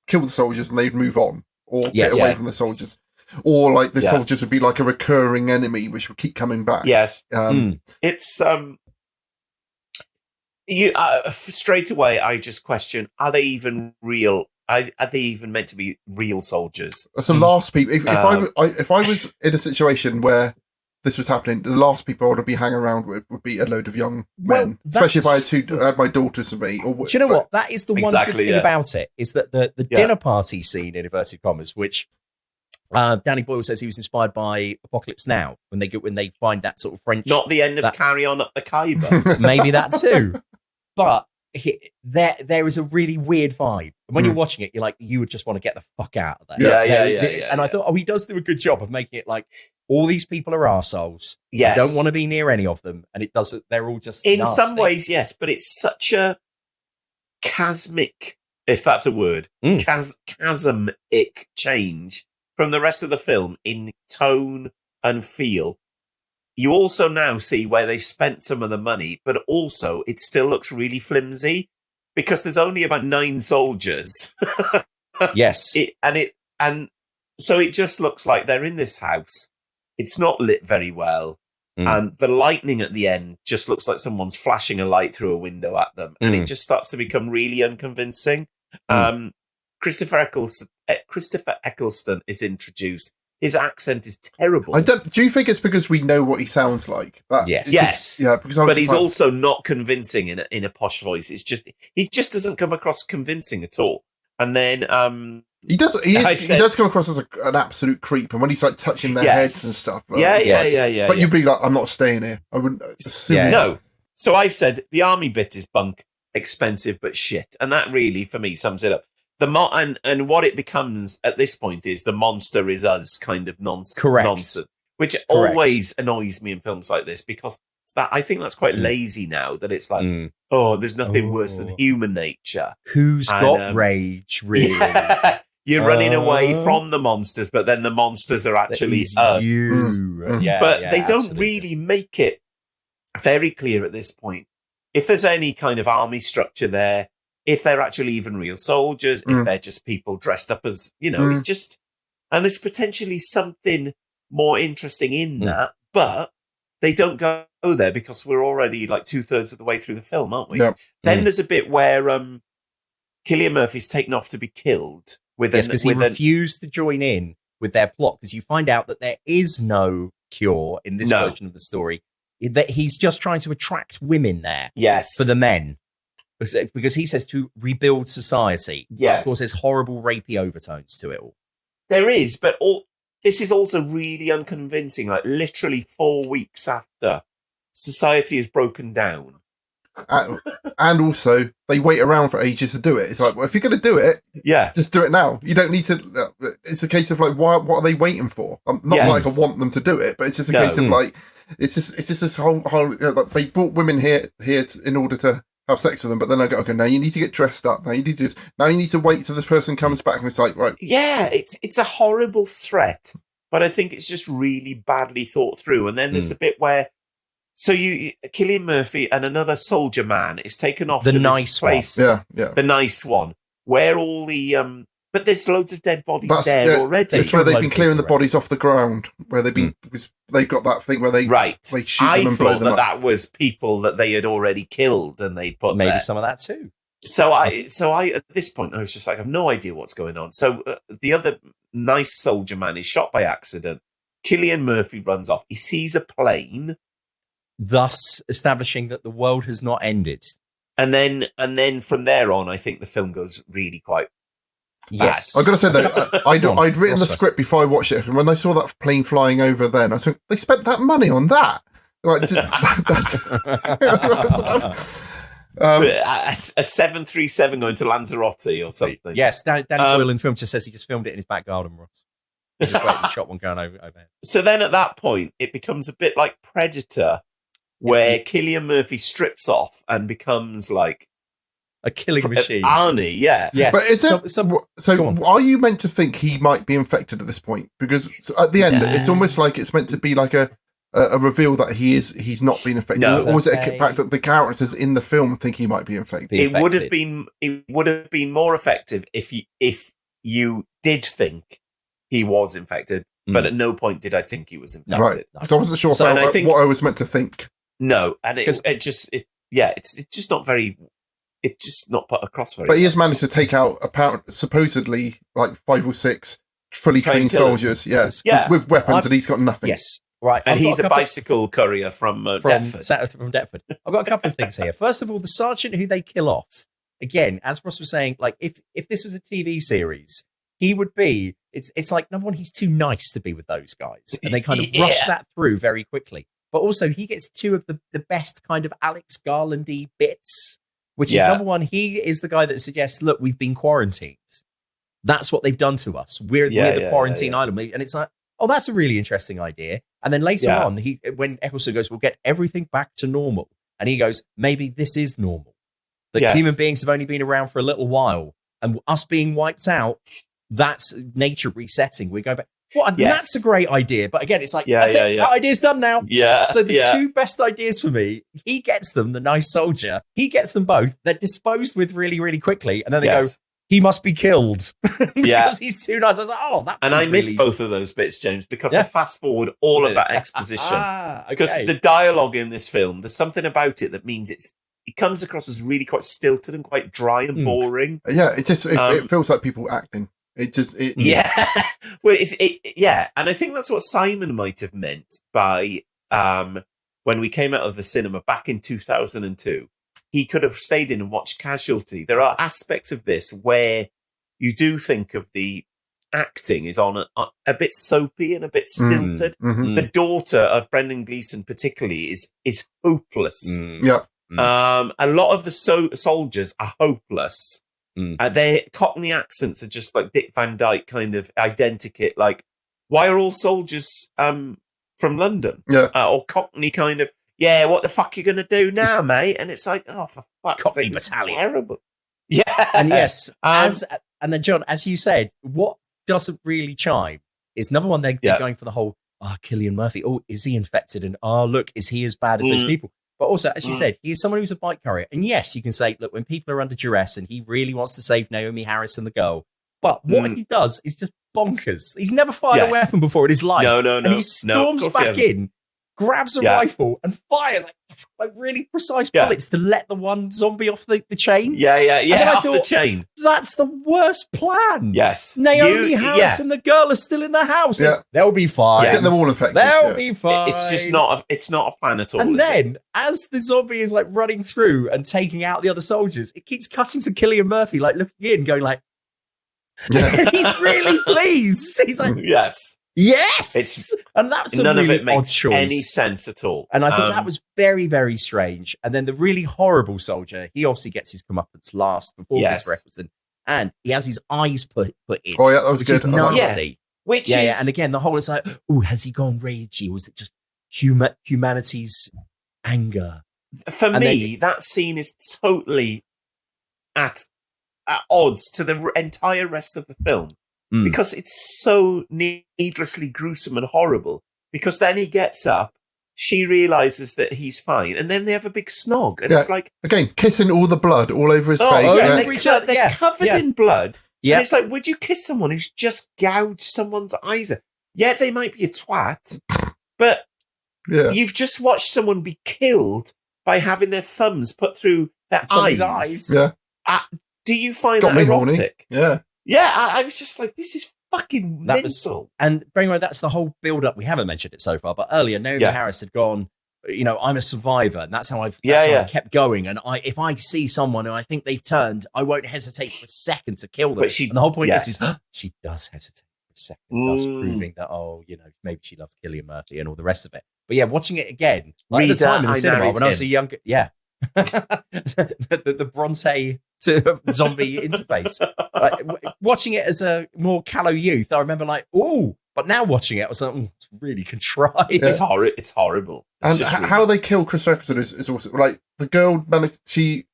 kill the soldiers, and they'd move on. or get away from the soldiers. Or like the soldiers would be like a recurring enemy, which would keep coming back.
Yes. It's you straight away. I just question: are they even real? Are they even meant to be real soldiers?
That's the last people. If I was in a situation where this was happening, the last people I would be hanging around with would be a load of young men, especially if I had my daughters with me.
Do you know what? That is the one good thing about it, is that the dinner party scene, in inverted commas, which Danny Boyle says he was inspired by Apocalypse Now, when they find that sort of French.
Not the end of Carry On Up the Khyber.
Maybe that too. But there is a really weird vibe. And when you're watching it, you're like, you would just want to get the fuck out of there.
Yeah.
And I thought, he does do a good job of making it like all these people are arseholes.
Yes.
You don't want to be near any of them. And it doesn't, they're all just
in
nasty.
some ways, yes, but it's such a chasmic, if that's a word, chasmic change from the rest of the film in tone and feel. You also now see where they spent some of the money, but also it still looks really flimsy because there's only about 9 soldiers.
Yes.
And so it just looks like they're in this house. It's not lit very well. And the lightning at the end just looks like someone's flashing a light through a window at them. And it just starts to become really unconvincing. Christopher Eccleston is introduced. His accent is terrible.
Do you think it's because we know what he sounds like?
Yes.
Because
but he's also not convincing in a posh voice. It's just he just doesn't come across convincing at all. And then
he does come across as an absolute creep. And when he's like touching their heads and stuff,
But
you'd be like, I'm not staying here. I wouldn't assume.
No. So I said the army bit is bunk, expensive but shit, and that really for me sums it up. And what it becomes at this point is the monster is us kind of nonsense, which always annoys me in films like this because I think that's quite lazy now. That it's like, there's nothing worse than human nature.
Who's got rage, really?
Yeah. You're running away from the monsters, but then the monsters are actually us. But they don't really make it very clear at this point if there's any kind of army structure there. If they're actually even real soldiers, if they're just people dressed up as, it's just, and there's potentially something more interesting in that, but they don't go there because we're already like 2/3 of the way through the film, aren't we? Yep. Then there's a bit where Cillian Murphy's taken off to be killed
because he refused to join in with their plot, because you find out that there is no cure in this version of the story, that he's just trying to attract women there for the men. Because he says to rebuild society.
Yes.
Of course, there's horrible rapey overtones to it all.
There is, but this is also really unconvincing. Like literally 4 weeks after society is broken down.
And also, they wait around for ages to do it. It's like, well, if you're going to do it, just do it now. You don't need to. It's a case of like, what are they waiting for? Not like I want them to do it, but it's just a case of like, it's just this whole they brought women here in order to have sex with them, but then I go, okay, now you need to get dressed up. Now you need to wait till this person comes back, and it's like, right.
Yeah, it's a horrible threat, but I think it's just really badly thought through. And then there's the bit where, so Cillian Murphy and another soldier man is taken off to this place.
Yeah.
The nice one, where all the, but there's loads of dead bodies there already.
That's where they've been clearing the bodies off the ground, where they've been, because they've got that thing where they shoot them and blow them up.
That was people that they had already killed, and they put
maybe
there.
some of that too.
So I at this point I was just like, I have no idea what's going on. So the other nice soldier man is shot by accident. Cillian Murphy runs off. He sees a plane,
thus establishing that the world has not ended.
And then from there on, I think the film goes really quite.
Yes,
I've got to say that I'd written the script before I watched it, and when I saw that plane flying over, then I was like, they spent that money on that. Like
a 737 going to Lanzarote or something.
Yes, Danny Boyle in the film just says he just filmed it in his back garden, Ross. He just waited and shot one going over.
So then at that point, it becomes a bit like Predator, where Cillian Murphy strips off and becomes like
a killing machine.
Arnie, yeah.
Yes.
But so are you meant to think he might be infected at this point? Because at the end, it's almost like it's meant to be like a reveal that he's not been infected. Or was it a fact that the characters in the film think he might be infected?
It would have been more effective if you did think he was infected, but at no point did I think he was infected.
Right. So I wasn't sure what I was meant to think.
No, and it's just not very. It's just not put across very.
But he has managed to take out supposedly like 5 or 6 fully trained soldiers, with weapons, and he's got nothing.
Yes, right.
And he's a bicycle courier from Deptford.
From Deptford. I've got a couple of things here. First of all, the sergeant who they kill off. Again, as Ross was saying, like if this was a TV series, he would be. It's like, number one, he's too nice to be with those guys, and they kind of rush that through very quickly. But also, he gets 2 of the best kind of Alex Garland-y bits. Which is number one, he is the guy that suggests, look, we've been quarantined. That's what they've done to us. We're the quarantine island. And it's like, oh, that's a really interesting idea. And then later on, when Eccleston goes, we'll get everything back to normal. And he goes, maybe this is normal. That human beings have only been around for a little while. And us being wiped out, that's nature resetting. We go back. That's a great idea. But again, it's like, that idea's done now.
Yeah.
So the 2 best ideas for me, he gets them, the nice soldier. He gets them both. They're disposed with really, really quickly. And then they go, he must be killed. Because he's too nice. I was like, that. And
I miss both of those bits, James, because I fast forward all of that exposition. Because the dialogue in this film, there's something about it that means it comes across as really quite stilted and quite dry and boring.
Yeah, it feels like people acting. Well,
and I think that's what Simon might have meant by when we came out of the cinema back in 2002. He could have stayed in and watched Casualty. There are aspects of this where you do think of the acting is on a bit soapy and a bit stilted. The daughter of Brendan Gleeson particularly is hopeless.
Yeah.
A lot of the soldiers are hopeless. Their Cockney accents are just like Dick Van Dyke kind of identikit. Like, why are all soldiers from London? Or Cockney kind of, what the fuck are you going to do now, mate? And it's like, oh, for fuck's sake, it's terrible. Yeah.
And yes, and then, John, as you said, what doesn't really chime is, number one, they're going for the whole, Cillian Murphy, is he infected? And, look, is he as bad as those people? But also, as you said, he is someone who's a bike carrier. And yes, you can say, look, when people are under duress and he really wants to save Naomi Harris and the girl. But what he does is just bonkers. He's never fired a weapon before in his life.
No.
And he storms back in, grabs a rifle and fires like really precise bullets to let the one zombie off the chain.
Off the chain.
That's the worst plan.
Yes.
Naomi Harris and the girl are still in the house. They'll be fine.
Get them all infected.
They'll be fine.
It's just not a plan at all.
And then, as the zombie is like running through and taking out the other soldiers, it keeps cutting to Cillian Murphy, like looking in, going like, he's really pleased. He's like, yes. And that's
none
a really
of it makes
odd choice.
Any sense at all.
And I think that was very, very strange. And then the really horrible soldier, he obviously gets his comeuppance last before this requisite, and he has his eyes put in.
Oh yeah, that was good.
Nasty.
Which
is, and again, the whole is like, has he gone ragey? Or was it just humanity's anger?
For me, that scene is totally at odds to the entire rest of the film. Because it's so needlessly gruesome and horrible. Because then he gets up, she realizes that he's fine, and then they have a big snog. And it's like,
again, kissing all the blood all over his face.
They're covered in blood. And it's like, would you kiss someone who's just gouged someone's eyes out? Yeah, they might be a twat, but you've just watched someone be killed by having their thumbs put through their eyes. Do you find that erotic? I was just like, this is fucking mental.
And bearing in mind, that's the whole build-up. We haven't mentioned it so far, but earlier, Naomi Harris had gone, I'm a survivor, and that's how I kept going. And if I see someone who I think they've turned, I won't hesitate for a second to kill them. And the whole point is she does hesitate for a second, thus proving that, maybe she loves Cillian Murphy and all the rest of it. But watching it again, like at the time in the cinema, when I was a younger, the Bronte to zombie interface. Watching it as a more callow youth, I remember but now watching it, I was like, it's really contrived.
It's horrible.
And how they kill Chris Ferguson is also like the girl managed. The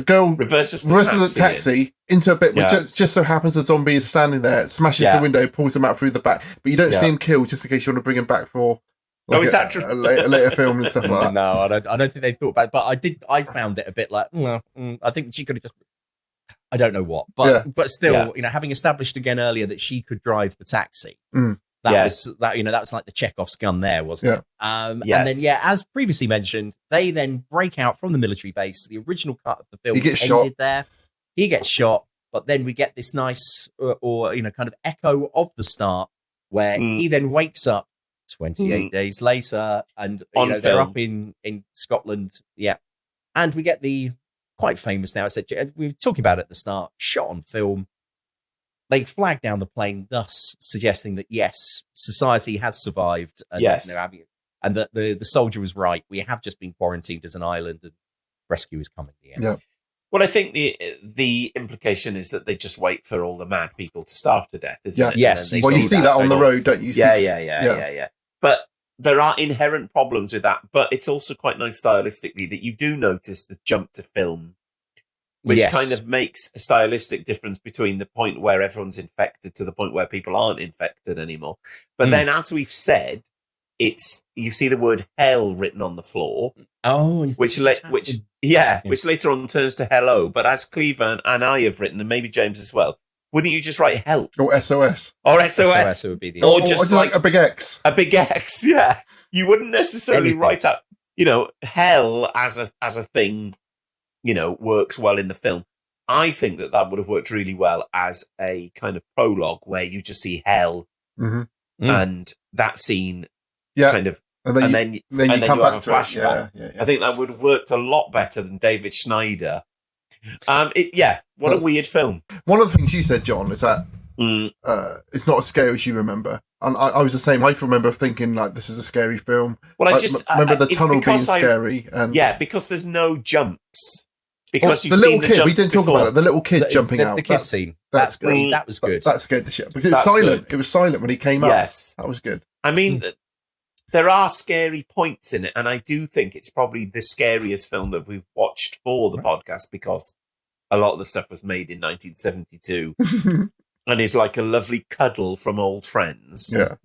girl reverses the taxi into a bit where just so happens the zombie is standing there, smashes the window, pulls him out through the back, but you don't see him killed just in case you want to bring him back for.
Is that true?
A later film and stuff like that.
No, I don't think they thought about it. But I found it a bit like, I think she could have just. I don't know what, but still, having established again earlier that she could drive the taxi. That was like the Chekhov's gun there, wasn't it? And then, as previously mentioned, they then break out from the military base. The original cut of the film ended shot there. He gets shot, but then we get this nice, kind of echo of the start, where he then wakes up 28 days later, and they're up in Scotland, and we get the quite famous now. I said we were talking about it at the start. Shot on film. They flag down the plane, thus suggesting that yes, society has survived, and, and that the soldier was right. We have just been quarantined as an island, and rescue is coming.
Yeah.
Well, I think the implication is that they just wait for all the mad people to starve to death, isn't it?
Yes.
Well, you see that on the road, don't you?
Yeah. But there are inherent problems with that. But it's also quite nice stylistically that you do notice the jump to film, which kind of makes a stylistic difference between the point where everyone's infected to the point where people aren't infected anymore. But then, as we've said, you see the word hell written on the floor.
Oh,
which later on turns to hello. But as Cleaver and I have written, and maybe James as well, wouldn't you just write help
or SOS
or SOS?
Would be the
or just like
a big X.
A big X, yeah. You wouldn't necessarily write out, hell as a thing. Works well in the film. I think that would have worked really well as a kind of prologue where you just see hell and that scene kind of, and then you have a flashback. I think that would have worked a lot better than David Schneider. What a weird film.
One of the things you said, John, is that it's not as scary as you remember. And I was the same. I can remember thinking, like, this is a scary film.
Well, I
remember the tunnel being scary. And
because there's no jumps. Because
the little kid, we didn't talk about it. The little kid jumping out.
The kid scene.
That's good.
That was good.
That scared the shit. Because it's silent. Good. It was silent when he came up.
Yes.
That was good.
I mean, there are scary points in it. And I do think it's probably the scariest film that we've watched for the podcast, because a lot of the stuff was made in 1972 and is like a lovely cuddle from old friends.
Yeah.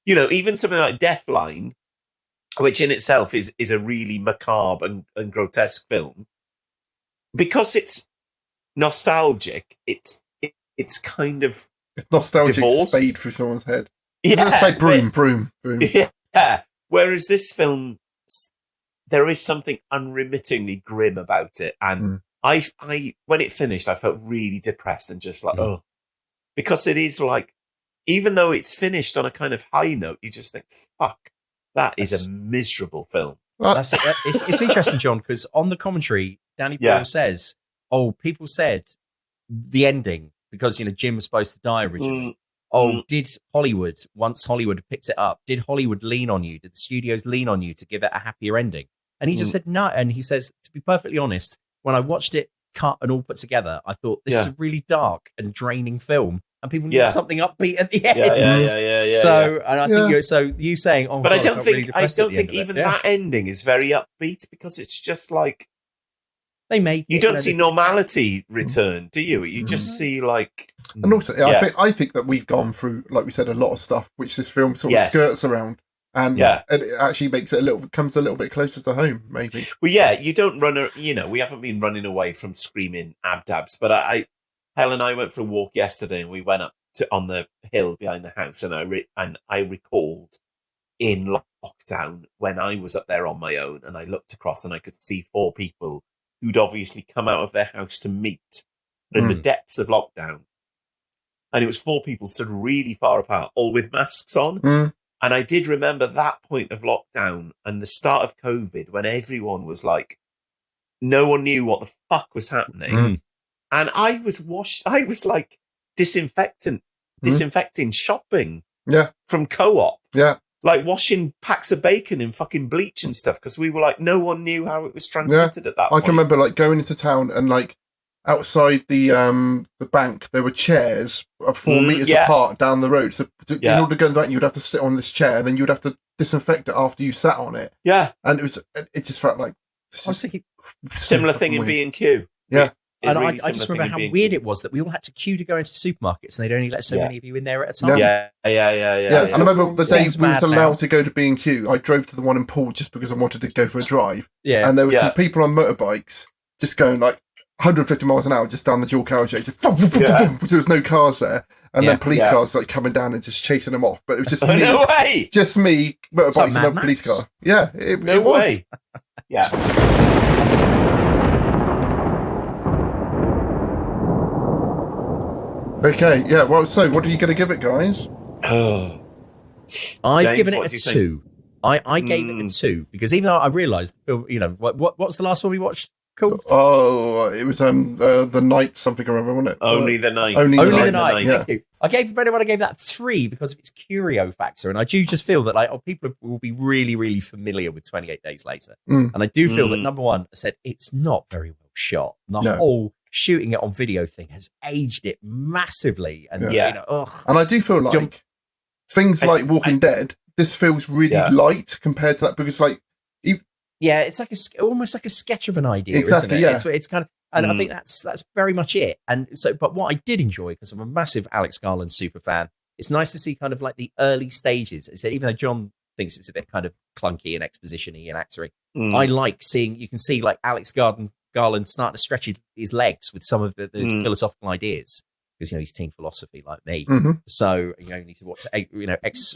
Even something like Deathline, which in itself is a really macabre and grotesque film, because it's nostalgic. It's kind of
nostalgic
divorced.
Spade through someone's head.
Yeah,
spade, broom.
Yeah. Whereas this film, there is something unremittingly grim about it, and I when it finished, I felt really depressed and just like because it is like, even though it's finished on a kind of high note, you just think, fuck. That is a miserable film.
It's interesting, John, because on the commentary, Danny Boyle says, people said the ending, because, Jim was supposed to die originally. Did Hollywood, once Hollywood picked it up, did Hollywood lean on you? Did the studios lean on you to give it a happier ending? And he just said no. And he says, to be perfectly honest, when I watched it cut and all put together, I thought this is a really dark and draining film. And people need something upbeat at the end.
Yeah.
So, and I think you saying,
but I don't think even that ending is very upbeat, because it's just like you don't see normality return, do you? You just see like,
and also I think that we've gone through, like we said, a lot of stuff which this film sort of skirts around, and it actually makes it comes a little bit closer to home, maybe.
Well, you don't run. We haven't been running away from screaming abdabs, but Helen and I went for a walk yesterday, and we went up on the hill behind the house, and I recalled in lockdown when I was up there on my own, and I looked across and I could see 4 people who'd obviously come out of their house to meet in the depths of lockdown. And it was 4 people stood really far apart, all with masks on. And I did remember that point of lockdown and the start of COVID, when everyone was like, no one knew what the fuck was happening. And I was like disinfecting shopping from Co-op.
Yeah.
Like washing packs of bacon in fucking bleach and stuff, because we were like, no one knew how it was transmitted at that point.
I can remember like going into town and like outside the bank, there were chairs 4 meters apart down the road. So in order to go in the bank, you'd have to sit on this chair, and then you'd have to disinfect it after you sat on it.
Yeah.
And it just felt like...
I was thinking...
Similar thing in B&Q.
Yeah.
And I just remember how weird it was that we all had to queue to go into supermarkets, and they'd only let so many of you in there at a time.
Yeah.
I remember the day we was allowed to go to B&Q, I drove to the one in Poole just because I wanted to go for a drive.
Yeah.
And there were some people on motorbikes just going like 150 miles an hour just down the dual carriageway, just boom, boom, boom, boom, boom, so there was no cars there, and then police cars like coming down and just chasing them off. But it was just me,
no way,
just me motorbikes and a police car. Yeah, it was.
Way. Yeah.
Okay, yeah. Well, so what are you going to give it, guys?
I've given it a 2. I gave it a 2 because even though I realised, what's the last one we watched called?
Oh, it was the night something or other, wasn't it?
Only the night.
Only the night.
Yeah. Thank you. I gave that 3 because of its curio factor, and I do just feel that people will be really, really familiar with 28 Days Later, and I do feel that number one, I said it's not very well shot. And the whole shooting it on video thing has aged it massively, and
and I do feel like things like Walking Dead. This feels really light compared to that because,
it's like almost like a sketch of an idea,
exactly,
isn't it?
Yeah.
It's kind of, and I think that's very much it. And so, but what I did enjoy, because I'm a massive Alex Garland super fan, it's nice to see kind of like the early stages. So even though John thinks it's a bit kind of clunky and exposition-y and actory, I like seeing, you can see like Alex Garland starting to stretch his legs with some of the philosophical ideas. Because he's teen philosophy like me, so you need to watch Ex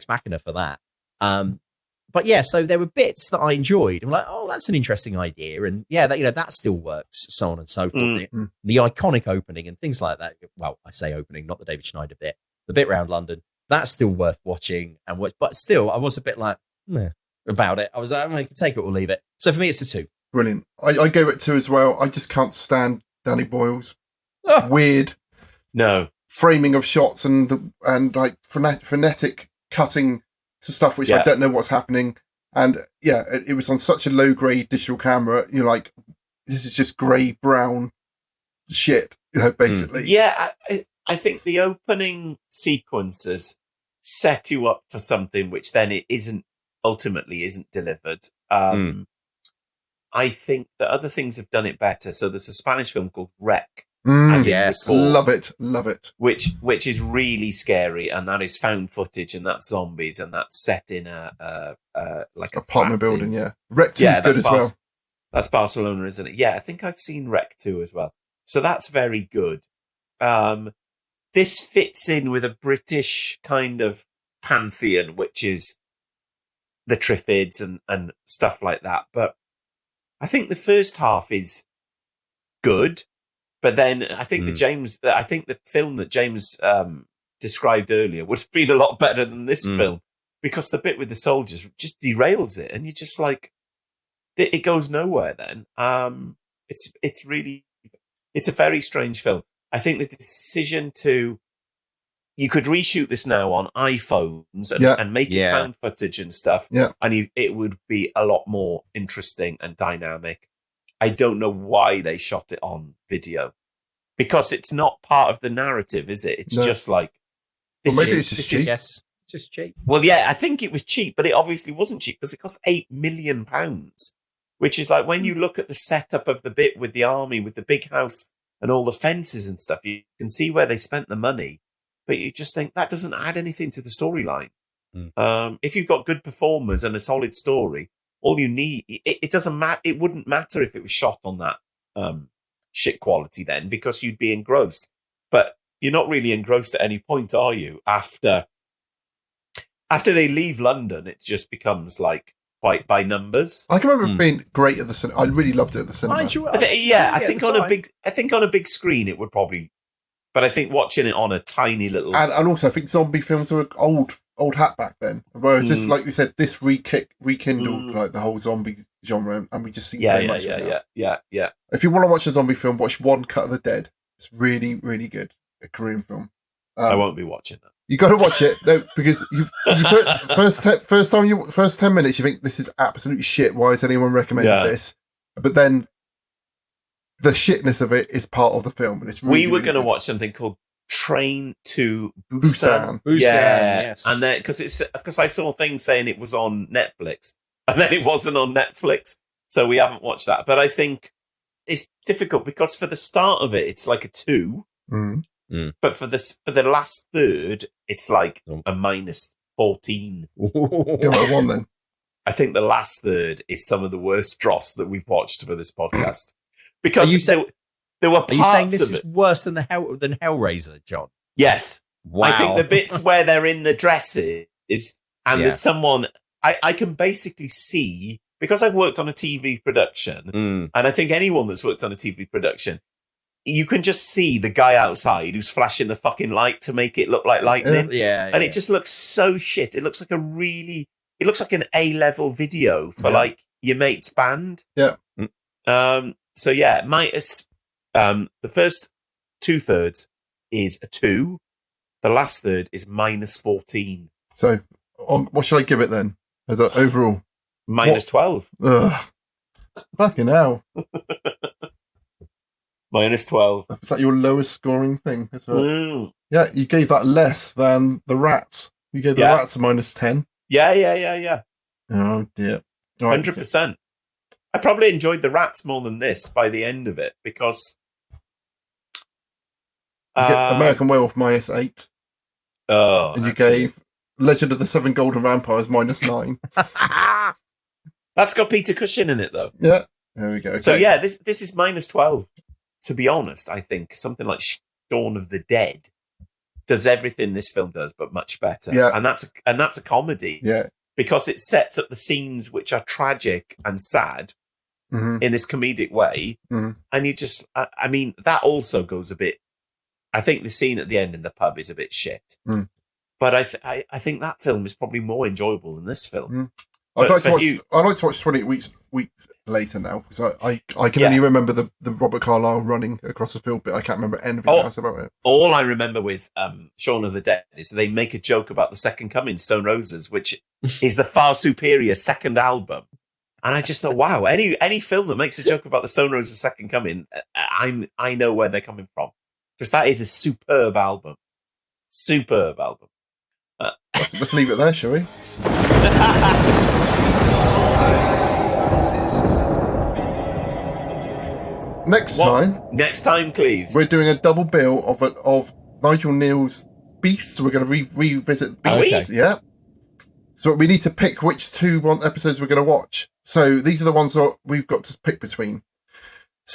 Machina for that. But yeah, so there were bits that I enjoyed. I'm like, oh, that's an interesting idea, and that still works, so on and so forth. The iconic opening and things like that. Well, I say opening, not the David Schneider bit. The bit around London, that's still worth watching. But still, I was a bit like meh about it. I was like, I can take it or leave it. So for me, it's a 2.
Brilliant. I gave it 2 as well. I just can't stand Danny Boyle's weird.
No
framing of shots and like frenetic cutting to stuff which I don't know what's happening, and it was on such a low grade digital camera. You're like, this is just grey brown shit, basically.
I think the opening sequences set you up for something which then it ultimately isn't delivered. I think that other things have done it better. So there's a Spanish film called Wreck.
Love it.
Which is really scary, and that is found footage, and that's zombies, and that's set in a
apartment building. Wreck 2 is good as well.
That's Barcelona, isn't it? Yeah, I think I've seen Wreck 2 as well. So that's very good. This fits in with a British kind of pantheon, which is the Triffids and stuff like that. But I think the first half is good. But then I think the film that James described earlier would have been a lot better than this film, because the bit with the soldiers just derails it, and you're just like, it goes nowhere. Then it's a very strange film. I think the decision you could reshoot this now on iPhones and make it found footage and stuff, and it would be a lot more interesting and dynamic. I don't know why they shot it on video, because it's not part of the narrative, is it? It's just like,
maybe it's just cheap.
Yes, just cheap.
Well, yeah, I think it was cheap, but it obviously wasn't cheap because it cost £8 million, which is like, when you look at the setup of the bit with the army, with the big house and all the fences and stuff, you can see where they spent the money, but you just think that doesn't add anything to the storyline. If you've got good performers and a solid story, all you need, it doesn't matter. It wouldn't matter if it was shot on that shit quality then, because you'd be engrossed. But you're not really engrossed at any point, are you? After they leave London, it just becomes like quite by numbers.
I can remember being great at the cinema. I really loved it at the cinema.
I think on a big screen it would probably. But I think watching it on a tiny little...
And also, I think zombie films were old hat back then. Whereas this, like we said, this rekindled like the whole zombie genre, and we just see so much of it.
Yeah.
If you want to watch a zombie film, watch One Cut of the Dead. It's really, really good. A Korean film.
I won't be watching that.
You got to watch it, no, because first 10 minutes, you think this is absolute shit. Why has anyone recommended this? But then the shitness of it is part of the film, and it's really,
we were going to watch something called Train to Busan.
Yes,
and then because I saw things saying it was on Netflix, and then it wasn't on Netflix, so we haven't watched that. But I think it's difficult because for the start of it, it's like a 2, but for the last third, it's like a -14.
Give it a 1 then.
I think the last third is some of the worst dross that we've watched for this podcast. Because There were
Are you saying
parts
this
of
is
it.
worse than than Hellraiser, John?
Yes.
Wow.
I think the bits where they're in the dresses and
Yeah.
there's someone I can basically see, because I've worked on a TV production, and I think anyone that's worked on a TV production, you can just see the guy outside who's flashing the fucking light to make it look like lightning. And it just looks so shit. It looks like it looks like an A-level video for like your mate's band.
Yeah.
So yeah, the first 2/3 is a 2. The last third is -14.
So, what should I give it then? As an overall?
-12.
Ugh. Fucking hell.
-12.
Is that your lowest scoring thing? That's right. Yeah, you gave that less than the Rats. You gave the Rats a -10.
Yeah.
Oh, dear.
100%. I probably enjoyed the Rats more than this by the end of it, because...
You get American Werewolf -8.
Oh,
and you gave Legend of the Seven Golden Vampires -9.
That's got Peter Cushing in it, though.
Yeah, there we go. Okay.
So yeah, this is -12. To be honest, I think something like Shaun of the Dead does everything this film does, but much better.
Yeah,
and that's a comedy.
Yeah,
because it sets up the scenes which are tragic and sad in this comedic way, and you just, I mean, that also goes a bit. I think the scene at the end in the pub is a bit shit, but I think that film is probably more enjoyable than this film.
I'd like to watch 28 weeks later now, because I can only remember the Robert Carlyle running across the field bit. I can't remember anything else about it.
All I remember with Shaun of the Dead is they make a joke about the Second Coming, Stone Roses, which is the far superior second album. And I just thought, wow, any film that makes a joke about the Stone Roses Second Coming, I know where they're coming from. Because that is a superb album. Superb album.
Let's leave it there, shall we? Next time,
Cleves.
We're doing a double bill of Nigel Neal's Beasts. We're going to revisit Beasts. Yeah. So we need to pick which two episodes we're going to watch. So these are the ones that we've got to pick between.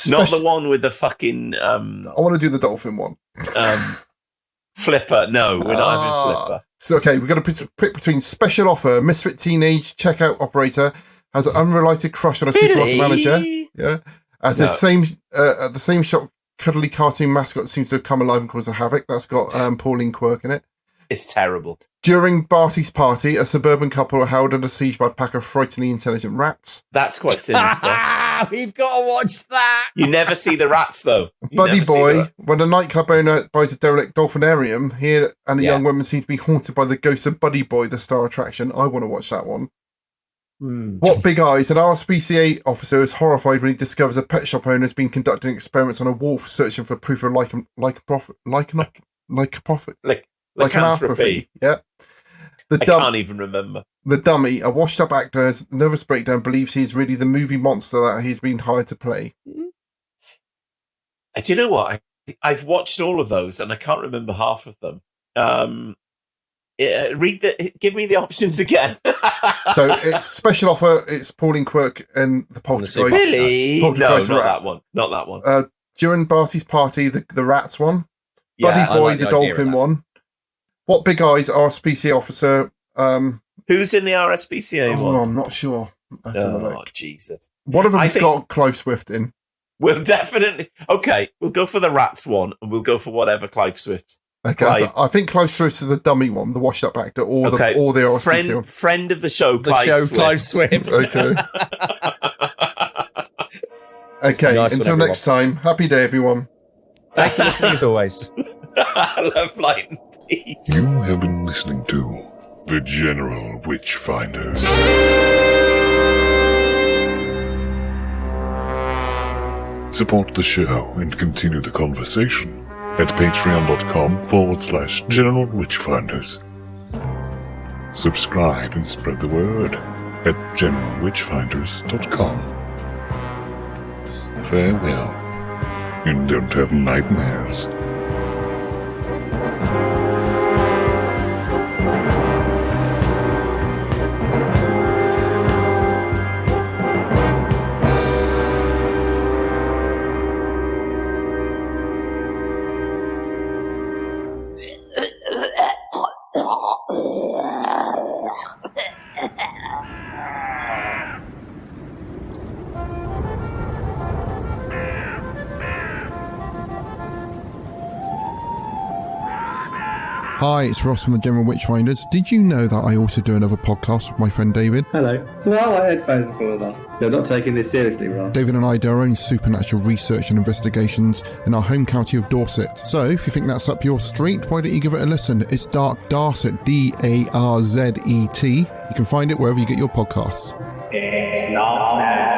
Not the one with the fucking...
I want to do the dolphin one.
Flipper. No, we're not having Flipper.
So, okay, we're going to pick between Special Offer, misfit teenage checkout operator, has an unrelated crush on a supermarket manager. Yeah. At the same shop, cuddly cartoon mascot seems to have come alive and caused a havoc. That's got Pauline Quirk in it.
It's terrible.
During Barty's party, a suburban couple are held under siege by a pack of frighteningly intelligent rats.
That's quite sinister.
We've got to watch that.
You never see the rats, though.
Buddy Boy, when a nightclub owner buys a derelict dolphinarium, he and a young woman seem to be haunted by the ghost of Buddy Boy, the star attraction. I want to watch that one. What Big Eyes? An RSPCA officer is horrified when he discovers a pet shop owner has been conducting experiments on a wolf, searching for proof of lycanthropy. Yeah.
I can't even remember.
The dummy, a washed-up actor, has a nervous breakdown, believes he's really the movie monster that he's been hired to play.
Do you know what? I've watched all of those, and I can't remember half of them. Give me the options again.
So it's Special Offer. It's Pauline Quirk and the Poltergeist.
Really? No, not that one. Not that one.
During Barty's party, the rats one.
Yeah,
Buddy Boy, the dolphin one. What Big Eyes? RSPCA officer.
Who's in the RSPCA one?
I'm not sure.
Jesus.
One of them's got Clive Swift in.
We'll definitely... Okay, we'll go for the rats one, and we'll go for whatever Clive Swift's.
Okay, I think Clive Swift is the dummy one, the washed-up actor, or the RSPCA.
Friend of the show, Clive Swift.
Okay. Okay, nice until next time. Happy day, everyone.
Thanks for listening, as always.
Love, light, and peace.
You have been listening to The General Witchfinders. Support the show and continue the conversation at patreon.com/General Witchfinders. Subscribe and spread the word at generalwitchfinders.com. Farewell, and don't have nightmares.
Hi, it's Ross from the General Witchfinders. Did you know that I also do another podcast with my friend David?
Hello. Well, my headphones are falling off. You're not taking this seriously, Ross.
David and I do our own supernatural research and investigations in our home county of Dorset. So, if you think that's up your street, why don't you give it a listen? It's Dark Darset, Darzet. You can find it wherever you get your podcasts.
It's not now.